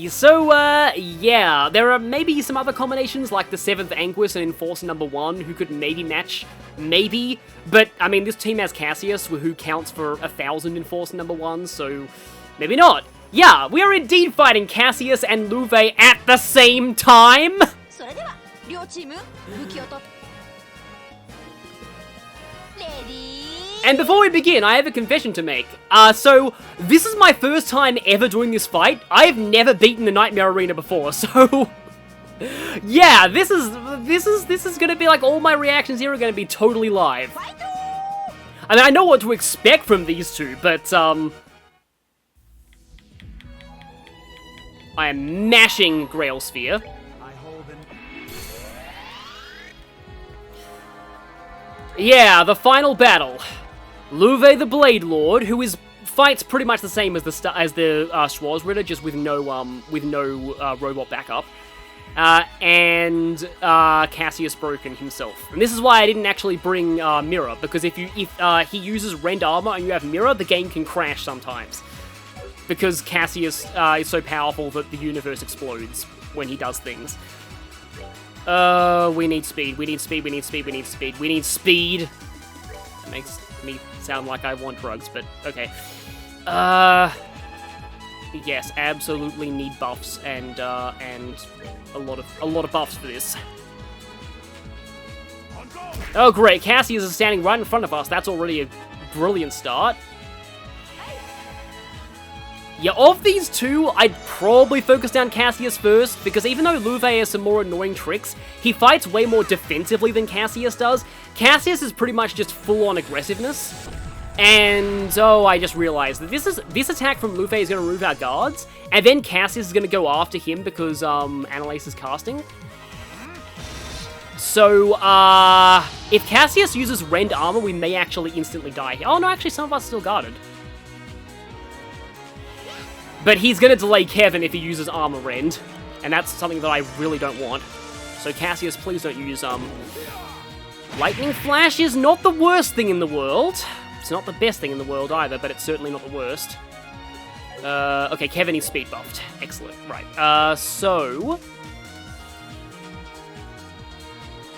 So, yeah, there are maybe some other combinations like the 7th Anguis and Enforcer number 1 who could maybe match, maybe, but, I mean, this team has Cassius, who counts for 1,000 Enforcer number 1, so maybe not. Yeah, we are indeed fighting Cassius and Luve at the same time! それでは両チーム武器を取ってレディー And before we begin, I have a confession to make. So, this is my first time ever doing this fight. I've never beaten the Nightmare Arena before, so... Yeah, this is gonna be like all my reactions here are gonna be totally live. I mean, I know what to expect from these two, but, I am mashing Grail Sphere. Yeah, the final battle. Luve the Blade Lord, who fights pretty much the same as the Schwarzritter, just with no robot backup, and Cassius Broken himself. And this is why I didn't actually bring Mirror, because if he uses Rend Armor and you have Mirror, the game can crash sometimes, because Cassius is so powerful that the universe explodes when he does things. We need speed. We need speed. We need speed. We need speed. We need speed. It makes me sound like I want drugs, but okay. Yes, absolutely need buffs and a lot of buffs for this. Oh great, Cassius is standing right in front of us. That's already a brilliant start. Yeah, of these two, I'd probably focus down Cassius first, because even though Luve has some more annoying tricks, he fights way more defensively than Cassius does. Cassius is pretty much just full-on aggressiveness. And, oh, I just realized that this attack from Luve is going to remove our guards, and then Cassius is going to go after him because, Annalise is casting. So, if Cassius uses Rend Armor, we may actually instantly die here. Oh, no, actually, some of us are still guarded. But he's going to delay Kevin if he uses Armor Rend, and that's something that I really don't want. So Cassius, please don't use, Lightning Flash is not the worst thing in the world. It's not the best thing in the world either, but it's certainly not the worst. Okay, Kevin is speed buffed. Excellent. Right, so...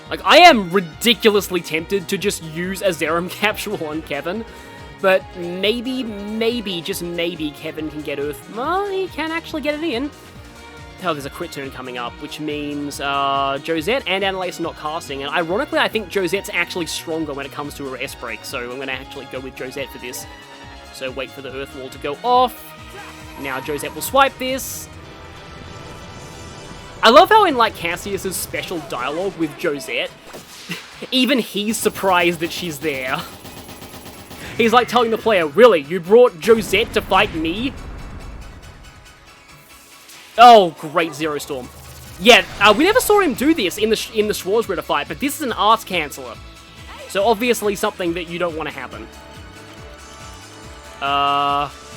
Like, I am ridiculously tempted to just use a Zerum Capsule on Kevin. But maybe, just maybe, Kevin can get Earth... Well, he can actually get it in. Oh, there's a crit turn coming up, which means Josette and Annalise are not casting. And ironically, I think Josette's actually stronger when it comes to her S-Break, so I'm going to actually go with Josette for this. So wait for the Earth Wall to go off. Now Josette will swipe this. I love how in, like, Cassius's special dialogue with Josette, even he's surprised that she's there. He's like telling the player, really, you brought Josette to fight me? Oh, great Zero Storm. Yeah, we never saw him do this in the Schwarzritter fight, but this is an Arts Canceller. So obviously something that you don't want to happen.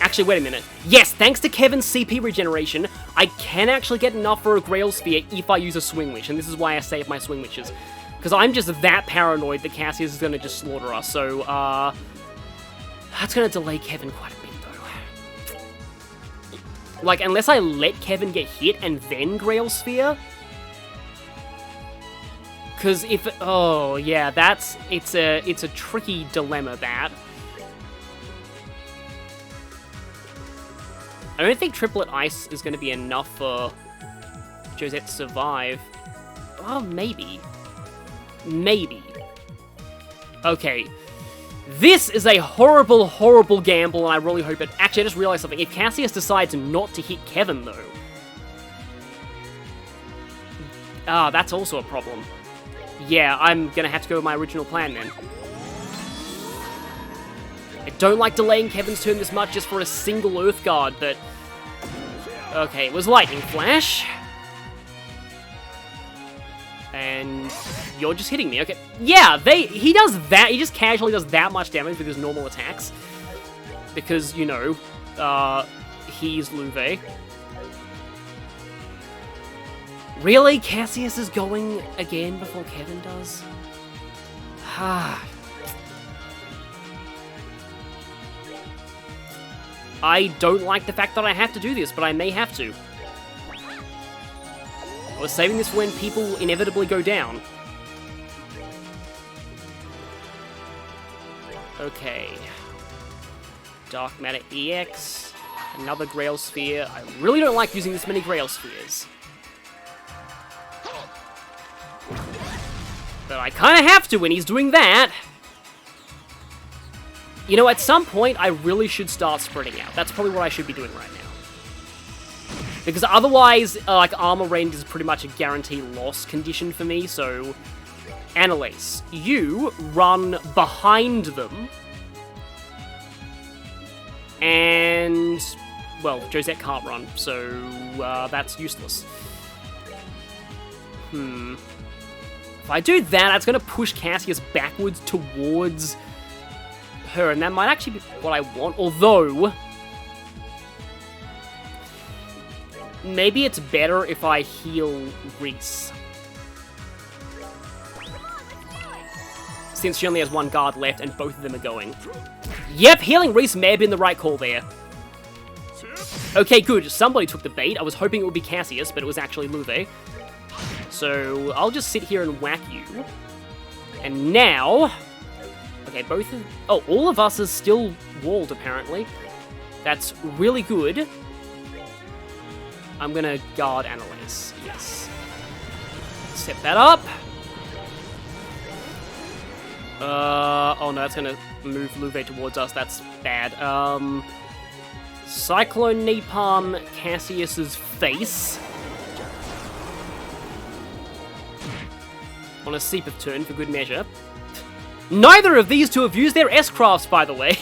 Actually, wait a minute. Yes, thanks to Kevin's CP regeneration, I can actually get enough for a Grail Sphere if I use a Swing Wish, and this is why I save my Swing Wishes. Because I'm just that paranoid that Cassius is going to just slaughter us, so, that's going to delay Kevin quite a bit, though. Like, unless I let Kevin get hit and then Grail Sphere... Because if... Oh, yeah, that's... It's a tricky dilemma, that. I don't think Triplet Ice is going to be enough for Josette to survive. Oh, maybe. Maybe. Okay. This is a horrible, horrible gamble, and I really hope it... Actually, I just realized something. If Cassius decides not to hit Kevin, though... Ah, that's also a problem. Yeah, I'm gonna have to go with my original plan, then. I don't like delaying Kevin's turn this much just for a single Earth Guard, but... Okay, it was Lightning Flash. And you're just hitting me, okay. Yeah, he does that, he just casually does that much damage with his normal attacks. Because, you know, he's Louvet. Really? Cassius is going again before Kevin does? I don't like the fact that I have to do this, but I may have to. I was saving this for when people inevitably go down. Okay. Dark Matter EX. Another Grail Sphere. I really don't like using this many Grail Spheres. But I kind of have to when he's doing that. You know, at some point, I really should start spreading out. That's probably what I should be doing right now. Because otherwise, like, Armor Range is pretty much a guaranteed loss condition for me, so... Annalise, you run behind them. And... Well, Josette can't run, so that's useless. If I do that, that's going to push Cassius backwards towards her, and that might actually be what I want, although... Maybe it's better if I heal Reese. Since she only has one guard left, and both of them are going. Yep, healing Reese may have been the right call there. Okay, good. Somebody took the bait. I was hoping it would be Cassius, but it was actually Louvet. So, I'll just sit here and whack you. And now... Okay, both of... Oh, all of us is still walled, apparently. That's really good. I'm gonna guard Annalise. Yes. Set that up. Oh no, that's gonna move Louvet towards us. That's bad. Cyclone Napalm Cassius's face. On a Seepeth turn, for good measure. Neither of these two have used their S-Crafts, by the way.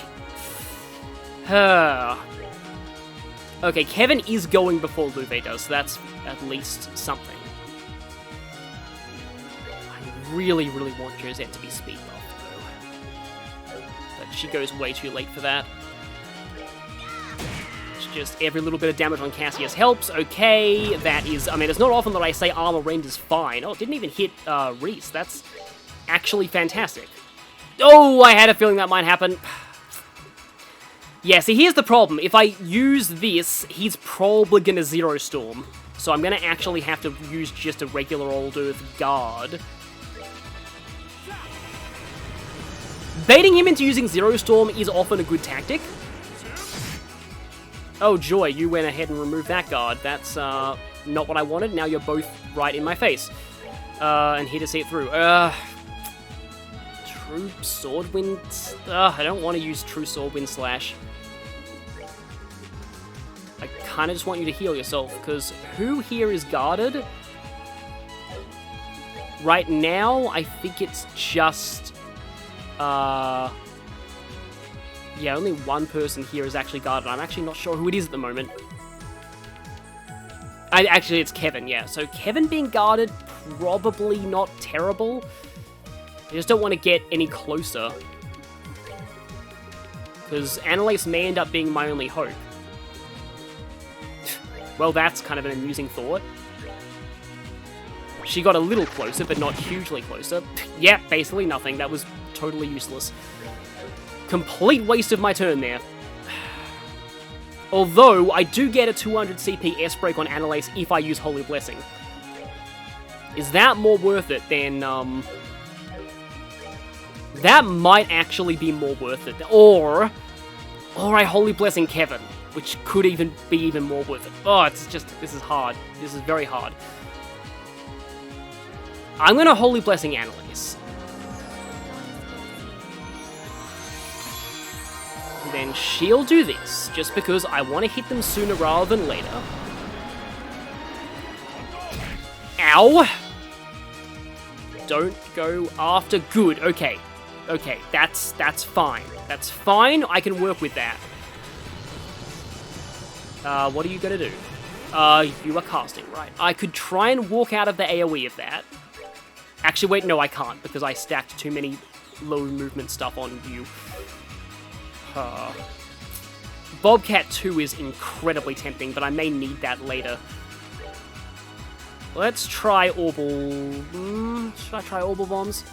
Okay, Kevin is going before Louvet does, so that's at least something. I really, really want Josette to be speed buffed, though. But she goes way too late for that. It's just every little bit of damage on Cassius helps. Okay, that is... I mean, it's not often that I say armor range is fine. Oh, it didn't even hit Reese. That's actually fantastic. Oh, I had a feeling that might happen. Yeah, see, here's the problem. If I use this, he's probably going to Zero Storm. So I'm going to actually have to use just a regular old Earth Guard. Baiting him into using Zero Storm is often a good tactic. Oh, joy, you went ahead and removed that guard. That's not what I wanted. Now you're both right in my face. And here to see it through. True Swordwind... I don't want to use True Swordwind Slash. I kind of just want you to heal yourself, because who here is guarded? Right now, I think it's just... yeah, only one person here is actually guarded. I'm actually not sure who it is at the moment. Actually, it's Kevin, yeah. So Kevin being guarded, probably not terrible. I just don't want to get any closer. Because Annalise may end up being my only hope. Well, that's kind of an amusing thought. She got a little closer, but not hugely closer. Yeah, basically nothing. That was totally useless. Complete waste of my turn there. Although, I do get a 200 CP S-Break on Annalise if I use Holy Blessing. Is that more worth it than, That might actually be more worth it. Or I Holy Blessing Kevin, which could even be even more worth it. Oh, it's just, this is hard. This is very hard. I'm gonna Holy Blessing Annalise. Then she'll do this, just because I want to hit them sooner rather than later. Ow! Don't go after. Good, okay. Okay, that's fine. That's fine, I can work with that. What are you gonna do? You are casting, right. I could try and walk out of the AoE of that. Actually, wait, no, I can't, because I stacked too many low movement stuff on you. Bobcat 2 is incredibly tempting, but I may need that later. Let's try Orbital... should I try Orbital Bombs?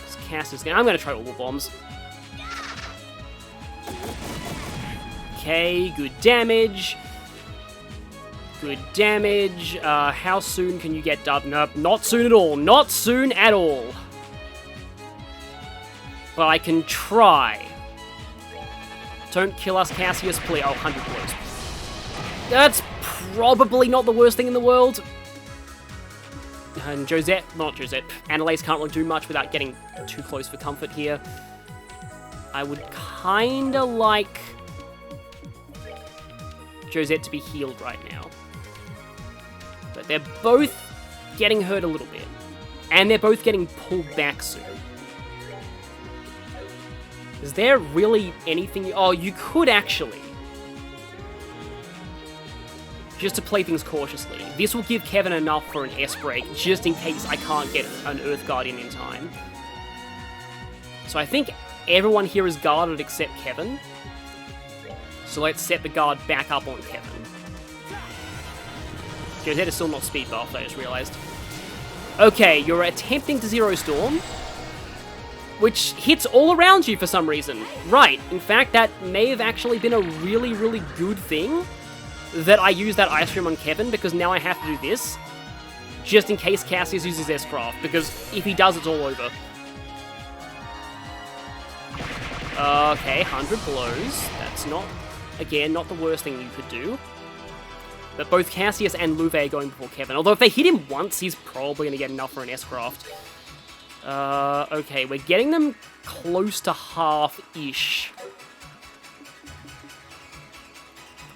Let's cast this game. I'm gonna try Orbital Bombs. Okay, good damage. Good damage. How soon can you get dubbed? Nope, not soon at all. Not soon at all. But I can try. Don't kill us, Cassius, please. Oh, 100 blows. That's probably not the worst thing in the world. And Josette, not Josette, Annalise can't really do much without getting too close for comfort here. I would kinda like Josette to be healed right now. But they're both getting hurt a little bit. And they're both getting pulled back soon. Is there really anything... Oh, you could actually. Just to play things cautiously. This will give Kevin enough for an S-Break, just in case I can't get an Earth Guardian in time. So I think everyone here is guarded except Kevin. So let's set the guard back up on Kevin. Josette is still not speed buffed, I just realized. Okay, you're attempting to Zero Storm, which hits all around you for some reason. Right, in fact, that may have actually been a really, really good thing that I used that Ice Cream on Kevin, because now I have to do this, just in case Cassius uses S-Craft, because if he does, it's all over. Okay, 100 blows. That's not, again, not the worst thing you could do. But both Cassius and Luve are going before Kevin. Although if they hit him once, he's probably going to get enough for an S-Craft. Okay, we're getting them close to half-ish.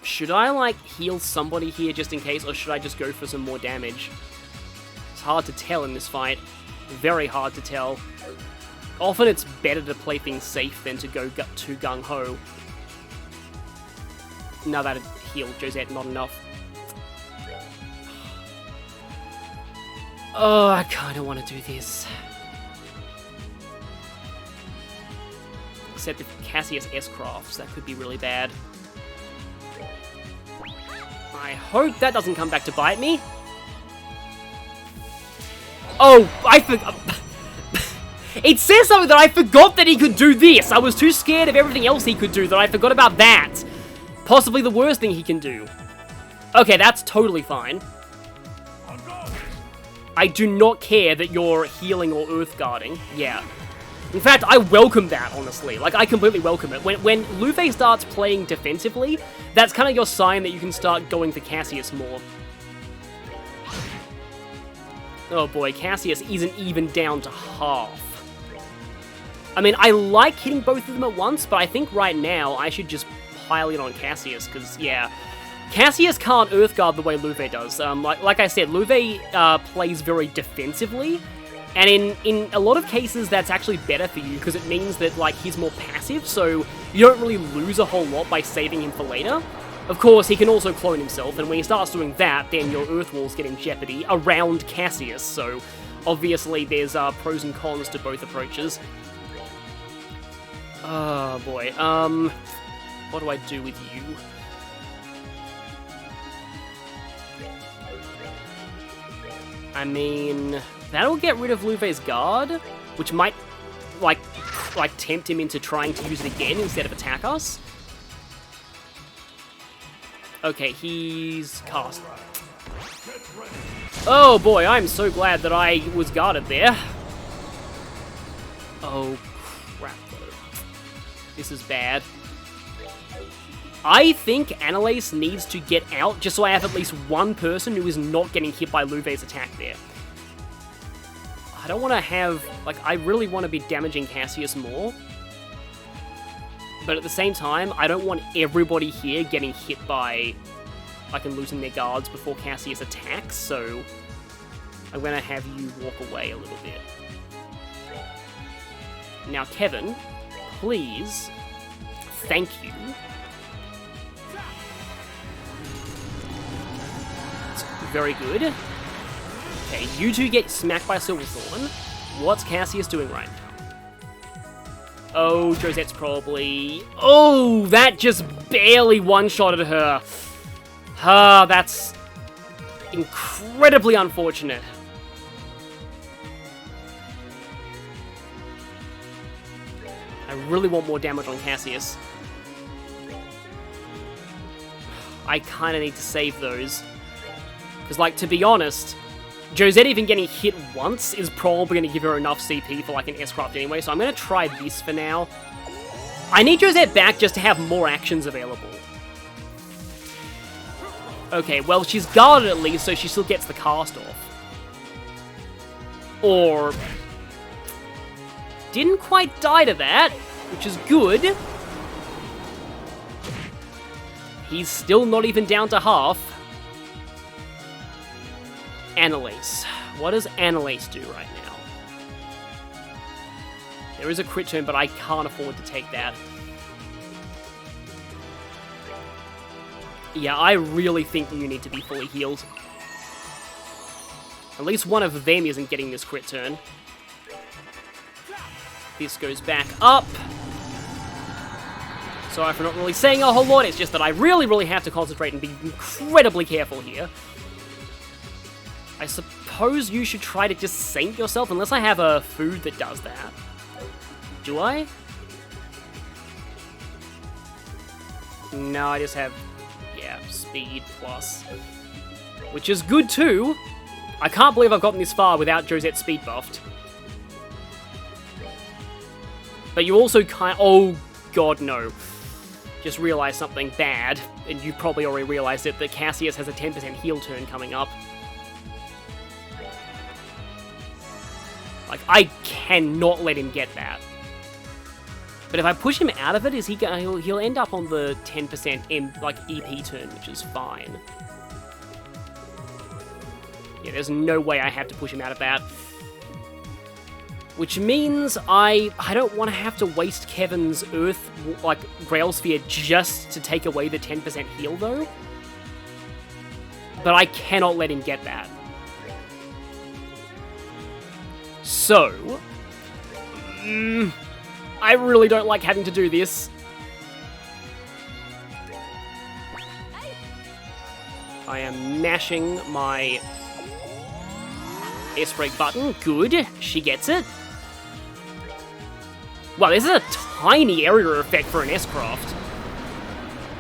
Should I, like, heal somebody here just in case, or should I just go for some more damage? It's hard to tell in this fight. Very hard to tell. Often it's better to play things safe than to go too gung-ho. No, that'd heal Josette, not enough. Oh, I kinda wanna do this. Except if Cassius S-Crafts, that could be really bad. I hope that doesn't come back to bite me. Oh, I forgot. It says something that I forgot that he could do this. I was too scared of everything else he could do that I forgot about that. Possibly the worst thing he can do. Okay, that's totally fine. I do not care that you're healing or earth guarding. Yeah. In fact, I welcome that, honestly. Like, I completely welcome it. When Luve starts playing defensively, that's kind of your sign that you can start going for Cassius more. Oh boy, Cassius isn't even down to half. I mean, I like hitting both of them at once, but I think right now I should just pile it on Cassius, because, yeah, Cassius can't Earthguard the way Luve does. Like I said, Luve plays very defensively, and in a lot of cases that's actually better for you, because it means that, like, he's more passive, so you don't really lose a whole lot by saving him for later. Of course, he can also clone himself, and when he starts doing that, then your Earth Walls get in jeopardy around Cassius, so obviously there's pros and cons to both approaches. Oh boy, what do I do with you? I mean, that'll get rid of Luve's guard, which might, like tempt him into trying to use it again instead of attack us. Okay, he's cast. Oh boy, I'm so glad that I was guarded there. Oh crap, though. This is bad. I think Annalise needs to get out just so I have at least one person who is not getting hit by Luve's attack there. I don't want to have... like, I really want to be damaging Cassius more. But at the same time, I don't want everybody here getting hit by... like, and losing their guards before Cassius attacks, so... I'm going to have you walk away a little bit. Now, Kevin, please... thank you. Very good. Okay, you two get smacked by Silverthorn. What's Cassius doing right now? Oh, Josette's probably... oh, that just barely one-shotted her. Ah, that's incredibly unfortunate. I really want more damage on Cassius. I kind of need to save those. Because, like, to be honest, Josette even getting hit once is probably going to give her enough CP for, like, an S-Craft anyway, so I'm going to try this for now. I need Josette back just to have more actions available. Okay, well, she's guarded at least, so she still gets the cast off. Or... didn't quite die to that, which is good. He's still not even down to half. Annalise. What does Annalise do right now? There is a crit turn, but I can't afford to take that. Yeah, I really think you need to be fully healed. At least one of them isn't getting this crit turn. This goes back up. Sorry for not really saying a whole lot, it's just that I really have to concentrate and be incredibly careful here. I suppose you should try to just saint yourself, unless I have a food that does that. Do I? No, I just have, yeah, speed plus. Which is good too. I can't believe I've gotten this far without Josette speed buffed. But you also can't, oh god no. Just realized something bad, and you probably already realized it, that Cassius has a 10% heal turn coming up. Like, I cannot let him get that. But if I push him out of it, is he'll end up on the 10% EP turn, which is fine. Yeah, there's no way I have to push him out of that. Which means I don't want to have to waste Kevin's Earth, like, Grail Sphere just to take away the 10% heal, though. But I cannot let him get that. So, I really don't like having to do this. I am mashing my S-Break button. Good, she gets it. Wow, this is a tiny area effect for an S-Craft.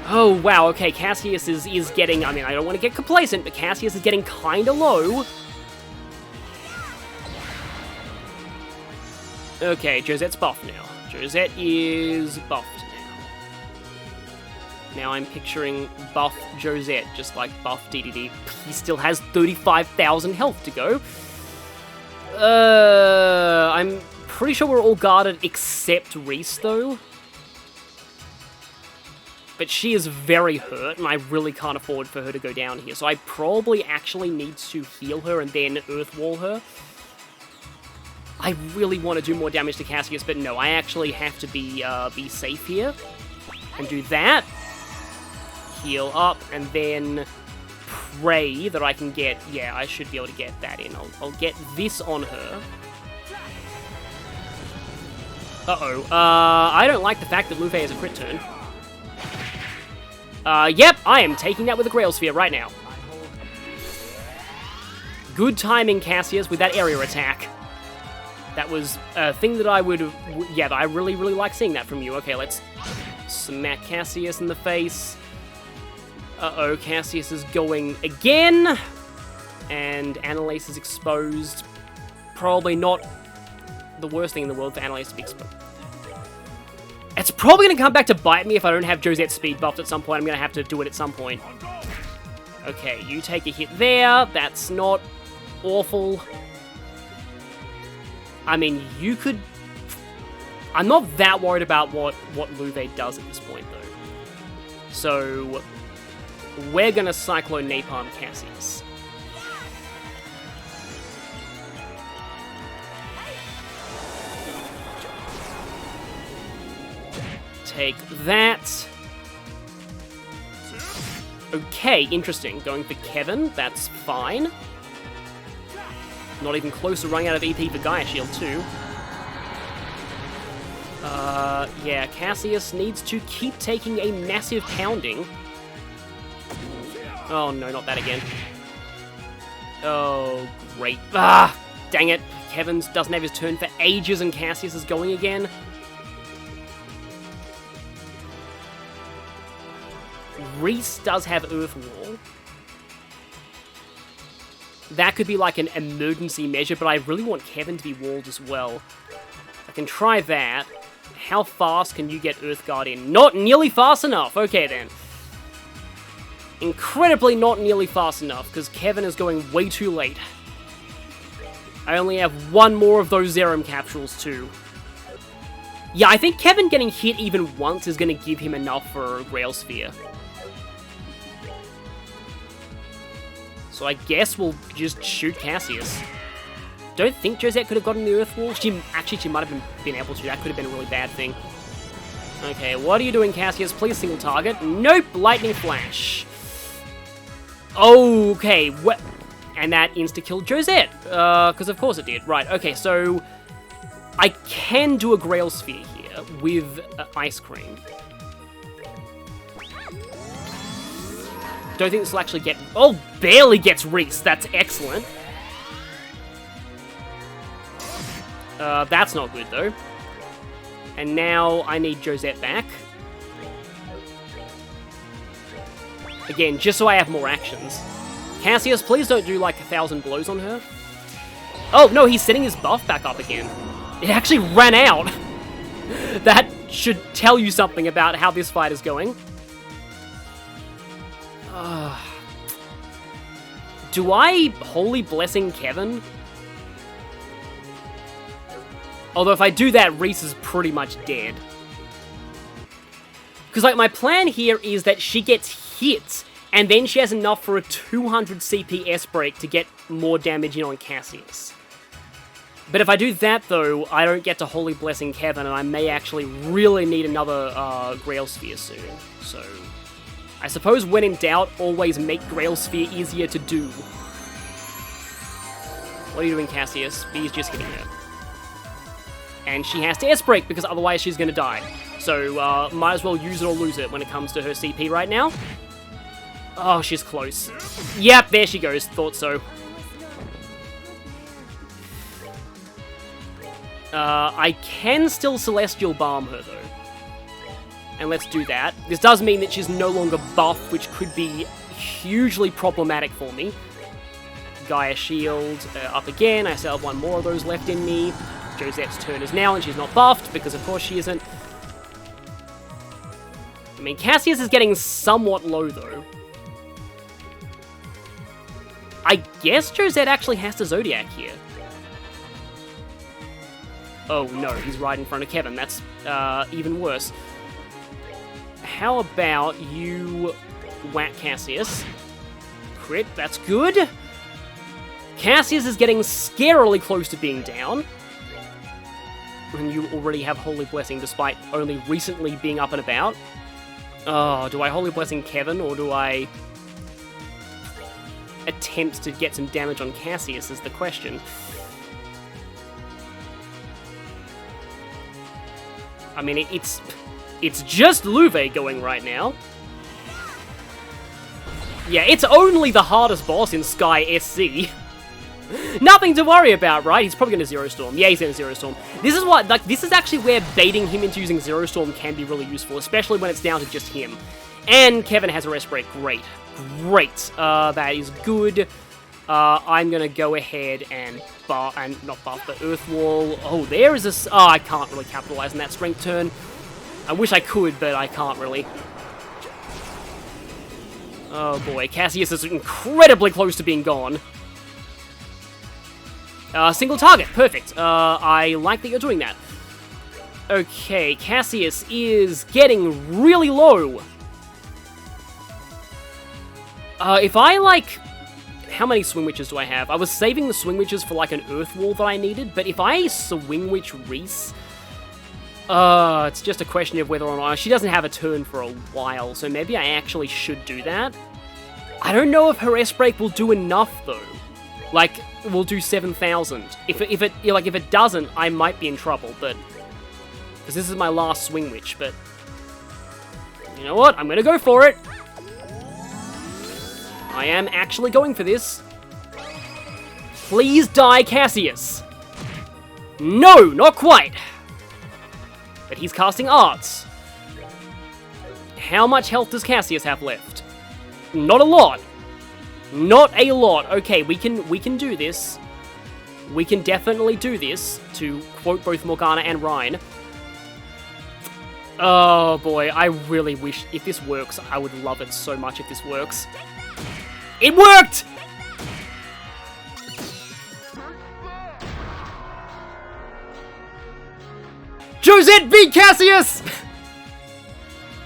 Oh, wow, okay, Cassius is getting, I mean, I don't want to get complacent, but Cassius is getting kinda low. Okay, Josette's buffed now. Josette is buffed now. Now I'm picturing buff Josette, just like buff DDD. He still has 35,000 health to go. I'm pretty sure we're all guarded except Reese, though. But she is very hurt, and I really can't afford for her to go down here. So I probably actually need to heal her and then Earth Wall her. I really want to do more damage to Cassius, but no, I actually have to be safe here. And do that. Heal up, and then pray that I can get... yeah, I should be able to get that in. I'll get this on her. Uh-oh. I don't like the fact that Luffy has a crit turn. Yep, I am taking that with a Grail Sphere right now. Good timing, Cassius, with that area attack. That was a thing that I would... Yeah, I really, really like seeing that from you. Okay, let's smack Cassius in the face. Uh-oh, Cassius is going again. And Annalise is exposed. Probably not the worst thing in the world for Annalise to be exposed. It's probably going to come back to bite me if I don't have Josette's speed buffed at some point. I'm going to have to do it at some point. Okay, you take a hit there. That's not awful. I mean, you could... I'm not that worried about what Louvet does at this point, though. So, we're going to Cyclone Napalm Cassius. Take that. Okay, interesting. Going for Kevin, that's fine. Not even close to running out of EP for Gaia Shield, too. Yeah, Cassius needs to keep taking a massive pounding. Oh, no, not that again. Oh, great. Ah, dang it. Kevin doesn't have his turn for ages and Cassius is going again. Reese does have Earth Wall. That could be like an emergency measure, but I really want Kevin to be walled as well. I can try that. How fast can you get Earth Guard in? Not nearly fast enough. Okay, then. Incredibly not nearly fast enough, because Kevin is going way too late. I only have one more of those Zerum capsules, too. Yeah, I think Kevin getting hit even once is going to give him enough for a Grail Sphere. So I guess we'll just shoot Cassius. Don't think Josette could have gotten the Earth Wall. She might have been able to. That could have been a really bad thing. Okay, what are you doing, Cassius? Please single target. Nope, Lightning Flash. Okay, what? And that insta-killed Josette. Because of course it did. Right, okay, so I can do a Grail Sphere here with Ice Cream. Don't think this will actually get... Oh, barely gets Reese. That's excellent. That's not good, though. And now I need Josette back. Again, just so I have more actions. Cassius, please don't do like 1,000 blows on her. Oh, no, he's setting his buff back up again. It actually ran out. That should tell you something about how this fight is going. Do I Holy Blessing Kevin? Although if I do that, Reese is pretty much dead. Because like my plan here is that she gets hit, and then she has enough for a 200 CPS break to get more damage in on Cassius. But if I do that though, I don't get to Holy Blessing Kevin, and I may actually really need another Grail Sphere soon. So I suppose when in doubt, always make Grail Sphere easier to do. What are you doing, Cassius? He's just hitting her. And she has to S-break because otherwise she's going to die. So might as well use it or lose it when it comes to her CP right now. Oh, she's close. Yep, there she goes. Thought so. I can still Celestial Balm her, though. And let's do that. This does mean that she's no longer buffed, which could be hugely problematic for me. Gaia Shield up again. I still have one more of those left in me. Josette's turn is now, and she's not buffed, because of course she isn't. I mean, Cassius is getting somewhat low, though. I guess Josette actually has to Zodiac here. Oh no, he's right in front of Kevin. That's even worse. How about you whack Cassius? Crit, that's good. Cassius is getting scarily close to being down. And you already have Holy Blessing despite only recently being up and about. Oh, do I Holy Blessing Kevin or do I attempt to get some damage on Cassius is the question. I mean, it's just Louvet going right now. Yeah, it's only the hardest boss in Sky SC. Nothing to worry about, right? He's probably going to Zero Storm. Yeah, he's going to Zero Storm. This is what, like, this is actually where baiting him into using Zero Storm can be really useful, especially when it's down to just him. And Kevin has a Rest Break. Great. Great. That is good. I'm going to go ahead and not buff the Earth Wall. Oh, there is a... Oh, I can't really capitalize on that Strength turn. I wish I could, but I can't really. Oh boy, Cassius is incredibly close to being gone. Single target, perfect. I like that you're doing that. Okay, Cassius is getting really low. If I, like... How many Swing Witches do I have? I was saving the Swing Witches for, like, an Earth Wall that I needed, but if I Swing Witch Reese... it's just a question of whether or not... She doesn't have a turn for a while, so maybe I actually should do that. I don't know if her S-Break will do enough, though. Like, we'll do 7,000. If it doesn't, I might be in trouble, but... Because this is my last Swing Witch, but... You know what? I'm gonna go for it! I am actually going for this. Please die, Cassius! No, not quite! But he's casting Arts. How much health does Cassius have left? Not a lot. Not a lot. Okay, we can do this. We can definitely do this, to quote both Morgana and Ryan. Oh boy, I really wish, if this works, I would love it so much if this works. It worked! Josette beat Cassius!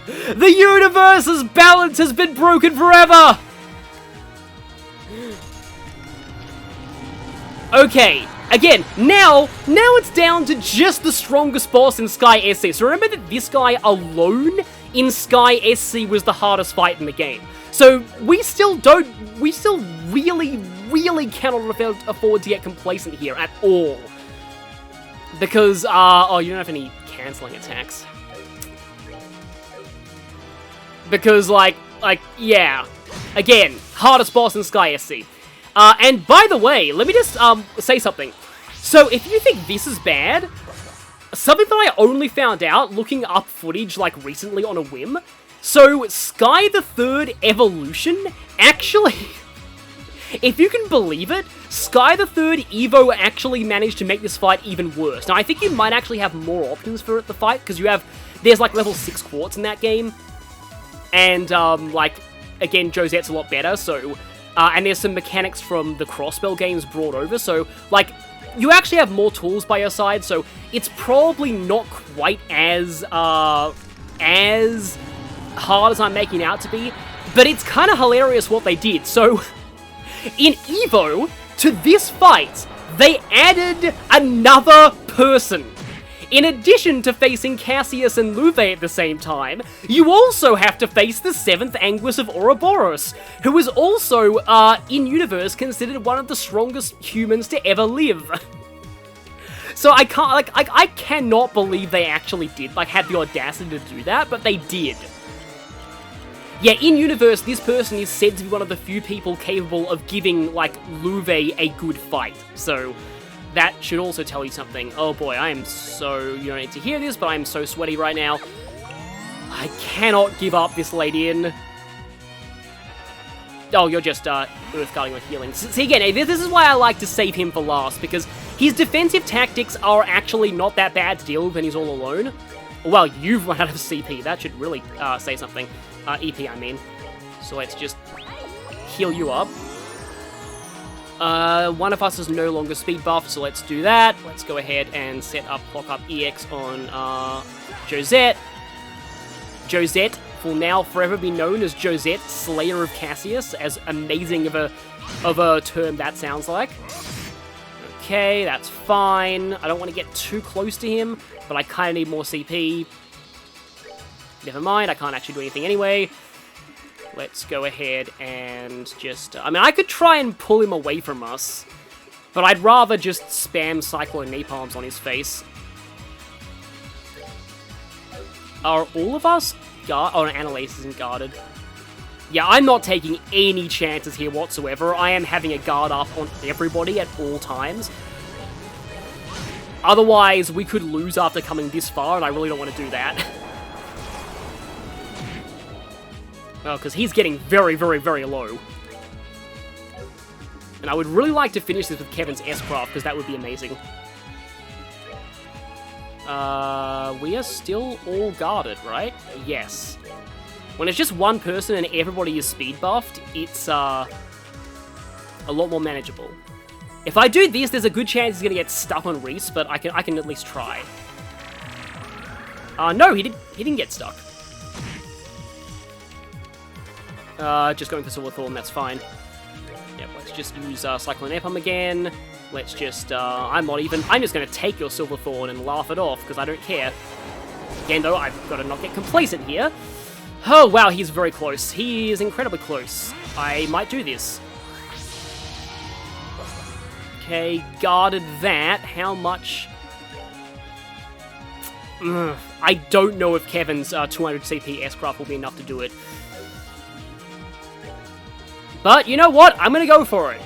The universe's balance has been broken forever! Okay, again, now it's down to just the strongest boss in Sky SC. So remember that this guy alone in Sky SC was the hardest fight in the game. So we still really, really cannot afford to get complacent here at all. Because, oh, you don't have any cancelling attacks. Because, like, yeah. Again, hardest boss in Sky SC. And by the way, let me just, say something. So, if you think this is bad, something that I only found out looking up footage, like, recently on a whim. So, Sky the Third Evolution, actually... If you can believe it, Sky the Third Evo actually managed to make this fight even worse. Now, I think you might actually have more options for the fight, because there's like level 6 Quartz in that game. And, like, again, Josette's a lot better, so... and there's some mechanics from the Crossbell games brought over, so, like, you actually have more tools by your side, so it's probably not quite as hard as I'm making out to be, but it's kind of hilarious what they did. So, in Evo, to this fight, they added another person. In addition to facing Cassius and Luve at the same time, you also have to face the 7th Anguis of Ouroboros, who is also, in-universe, considered one of the strongest humans to ever live. So I can't, like, I cannot believe they actually did, like, had the audacity to do that, but they did. Yeah, in-universe, this person is said to be one of the few people capable of giving, like, Luve a good fight, so... That should also tell you something. Oh boy, I am so... You don't need to hear this, but I'm so sweaty right now. I cannot give up this lady in. Oh, you're just, Earthguarding with healing. See, again, this is why I like to save him for last, because his defensive tactics are actually not that bad to deal with when he's all alone. Well, you've run out of CP. That should really, say something. EP, I mean. So let's just heal you up. One of us is no longer speed buffed, so let's do that. Let's go ahead and set up Clock Up EX on, Josette. Josette will now forever be known as Josette, Slayer of Cassius, as amazing of a term that sounds like. Okay, that's fine. I don't want to get too close to him, but I kind of need more CP. Never mind, I can't actually do anything anyway. Let's go ahead and just... I mean, I could try and pull him away from us, but I'd rather just spam Cyclone Napalms on his face. Are all of us guarded? Oh, no, Annalise isn't guarded. Yeah, I'm not taking any chances here whatsoever. I am having a guard up on everybody at all times. Otherwise, we could lose after coming this far, and I really don't want to do that. Well, because he's getting very, very, very low. And I would really like to finish this with Kevin's S-Craft, because that would be amazing. We are still all guarded, right? Yes. When it's just one person and everybody is speed buffed, it's a lot more manageable. If I do this, there's a good chance he's gonna get stuck on Reese, but I can at least try. No, he didn't get stuck. Just going for Silver Thorn, that's fine. Yep, let's just use Cyclone Air Pump again. Let's just, I'm just gonna take your Silver Thorn and laugh it off, because I don't care. Again, though, I've got to not get complacent here. Oh, wow, he's very close. He is incredibly close. I might do this. Okay, guarded that. How much? I don't know if Kevin's 200 CP S-Craft will be enough to do it. But, you know what? I'm gonna go for it.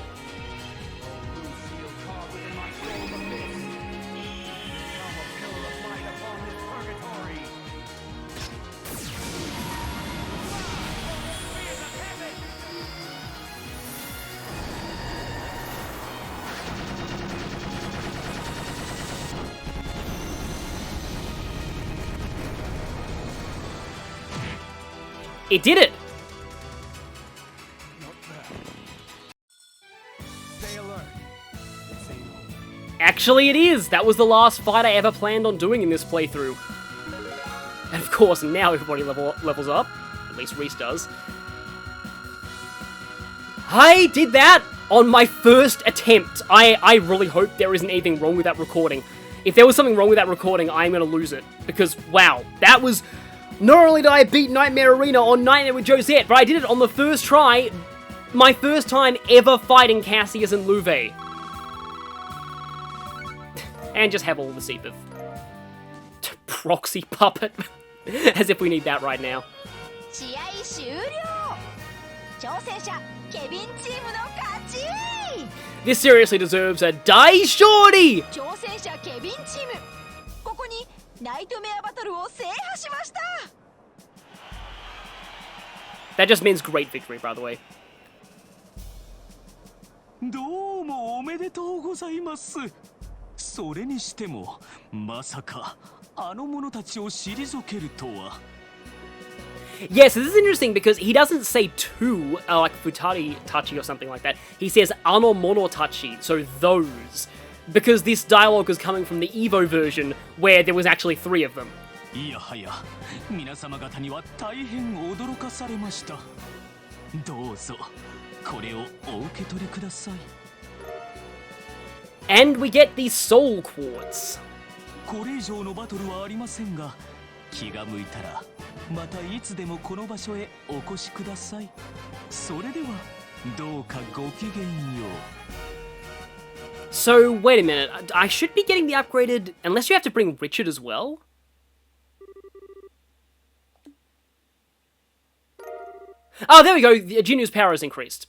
It did it! Actually, it is! That was the last fight I ever planned on doing in this playthrough. And of course, now everybody levels up. At least Reese does. I did that on my first attempt. I really hope there isn't anything wrong with that recording. If there was something wrong with that recording, I'm gonna lose it. Because, wow, that was... Not only did I beat Nightmare Arena on Nightmare with Josette, but I did it on the first try. My first time ever fighting Cassius and Louve. And just have all the Seep of Proxy Puppet. As if we need that right now. This seriously deserves a Die Shorty! That just means great victory, by the way. どうもおめでとうございます。それにしてもまさかあの者たちを退けるとは。Yes, this is interesting because he doesn't say to, like Futari Tachi or something like that. He says ano mono tachi, so those. Because this dialogue is coming from the Evo version, where there was actually 3 of them. いやはや、皆様方には大変驚かされました。どうぞ、これをお受け取りください。And we get the Soul Quartz. これ以上のバトルはありませんが、気が向いたら、またいつでもこの場所へお越しください。それでは、どうかごきげんよう。So, wait a minute, I should be getting the upgraded, unless you have to bring Richard as well? Oh, there we go, Jinu's power has increased.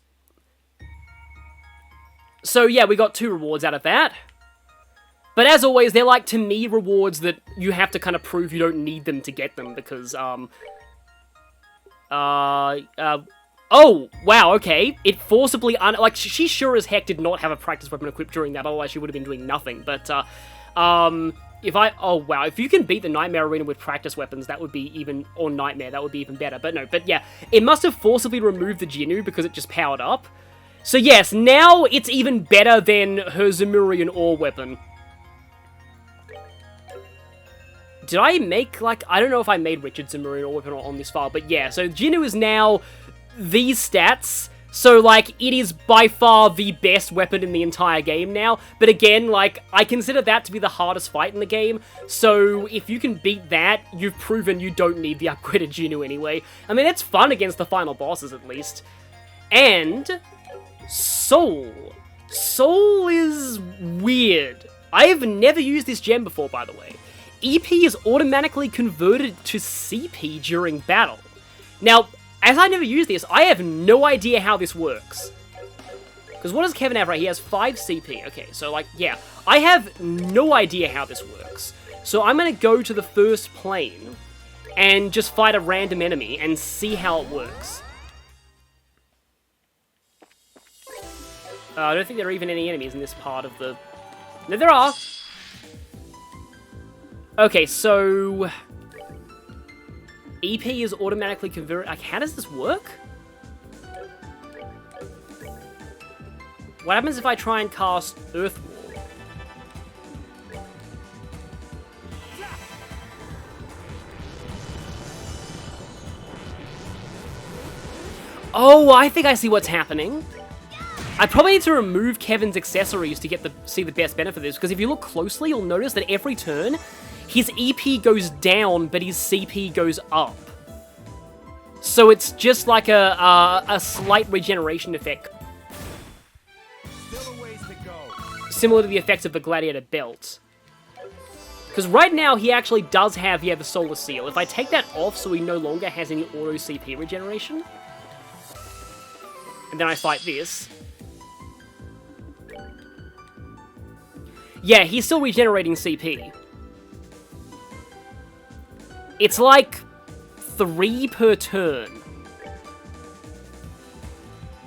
So yeah, we got 2 rewards out of that. But as always, they're like, to me, rewards that you have to kind of prove you don't need them to get them, because, oh, wow, okay. It forcibly, like, she sure as heck did not have a practice weapon equipped during that, otherwise she would have been doing nothing. But, oh wow, if you can beat the Nightmare Arena with practice weapons, that would be even, or Nightmare, that would be even better. But no, but yeah, it must have forcibly removed the Jinu because it just powered up. So yes, now it's even better than her Zemurian Ore weapon. Did I make, like, I don't know if I made Richard's Zemurian Ore weapon on this file, but yeah, so Jinu is now these stats, so, like, it is by far the best weapon in the entire game now, but again, like, I consider that to be the hardest fight in the game, so if you can beat that, you've proven you don't need the upgraded Jinu anyway. I mean, it's fun against the final bosses, at least. And Soul. Soul is weird. I have never used this gem before, by the way. EP is automatically converted to CP during battle. Now, as I never use this, I have no idea how this works. Because what does Kevin have right? He has 5 CP. Okay, so like, yeah. I have no idea how this works. So I'm going to go to the first plane and just fight a random enemy and see how it works. I don't think there are even any enemies in this part of the... No, there are! Okay, so... EP is automatically converted... Like, how does this work? What happens if I try and cast Earth Wall? Oh, I think I see what's happening. I probably need to remove Kevin's accessories to get see the best benefit of this, because if you look closely, you'll notice that every turn, his EP goes down, but his CP goes up. So it's just like a slight regeneration effect. Still a ways to go. Similar to the effects of the Gladiator Belt. Because right now, he actually does have, the Solar Seal. If I take that off so he no longer has any auto CP regeneration, and then I fight this... Yeah, he's still regenerating CP. It's like 3 per turn.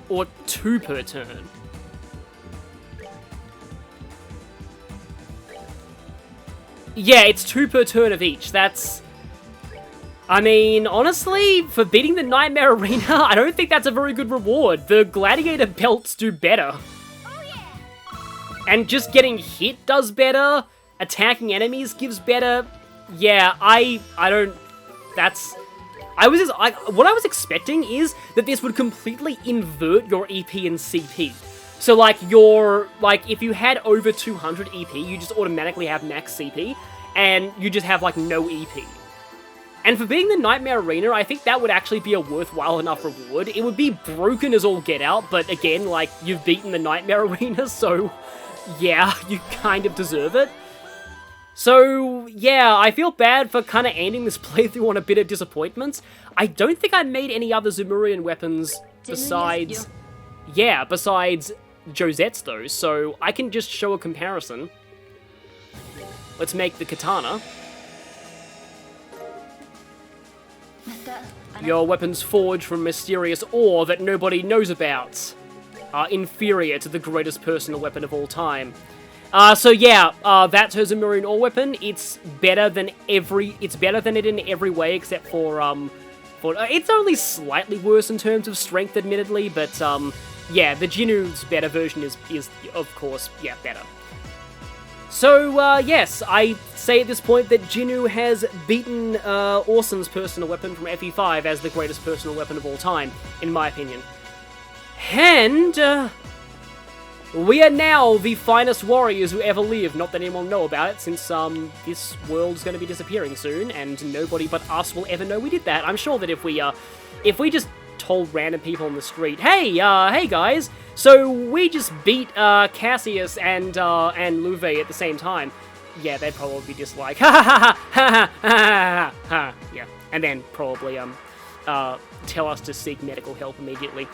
Or 2 per turn. Yeah, it's 2 per turn of each. That's... I mean, honestly, for beating the Nightmare Arena, I don't think that's a very good reward. The Gladiator Belts do better. And just getting hit does better. Attacking enemies gives better. Yeah, I don't... That's... what I was expecting is that this would completely invert your EP and CP. So, like, if you had over 200 EP, you just automatically have max CP, and you just have, like, no EP. And for being the Nightmare Arena, I think that would actually be a worthwhile enough reward. It would be broken as all get out, but again, like, you've beaten the Nightmare Arena, so... Yeah, you kind of deserve it. So, yeah, I feel bad for kind of ending this playthrough on a bit of disappointment. I don't think I made any other Zemurian weapons besides... Yeah, besides Josette's, though, so I can just show a comparison. Let's make the katana. Your weapon's forged from mysterious ore that nobody knows about. Inferior to the greatest personal weapon of all time. So yeah, that's her Zemurian ore weapon. It's better than it in every way except for it's only slightly worse in terms of strength, admittedly, but yeah, the Jinu's better version is of course, yeah, better. So yes, I say at this point that Jinu has beaten Orson's personal weapon from FE5 as the greatest personal weapon of all time, in my opinion. And we are now the finest warriors who ever lived. Not that anyone will know about it, since this world's going to be disappearing soon, and nobody but us will ever know we did that. I'm sure that if we just told random people on the street, hey guys, so we just beat Cassius and Luve at the same time, yeah, they'd probably be just like, ha ha ha ha ha ha ha, yeah, and then probably tell us to seek medical help immediately.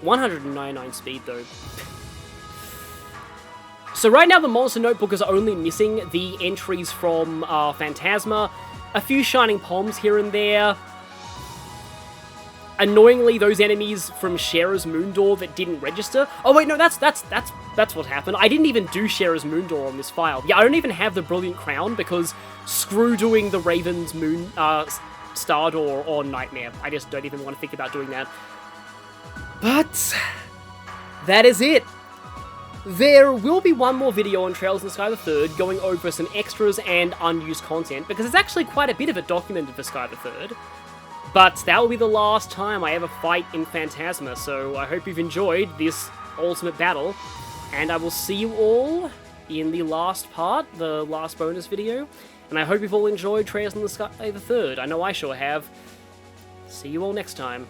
199 speed, though. So right now the Monster Notebook is only missing the entries from Phantasma, a few Shining Palms here and there. Annoyingly, those enemies from Shera's Moondoor that didn't register. Oh wait, no, that's what happened. I didn't even do Shera's Moondoor on this file. Yeah, I don't even have the Brilliant Crown because screw doing the Raven's Moon Star Door or Nightmare. I just don't even want to think about doing that. But that is it. There will be one more video on Trails in the Sky the Third going over some extras and unused content, because there's actually quite a bit of it documented for Sky the Third. But that will be the last time I ever fight in Phantasma, so I hope you've enjoyed this ultimate battle, and I will see you all in the last part, the last bonus video, and I hope you've all enjoyed Trails in the Sky the Third. I know I sure have. See you all next time.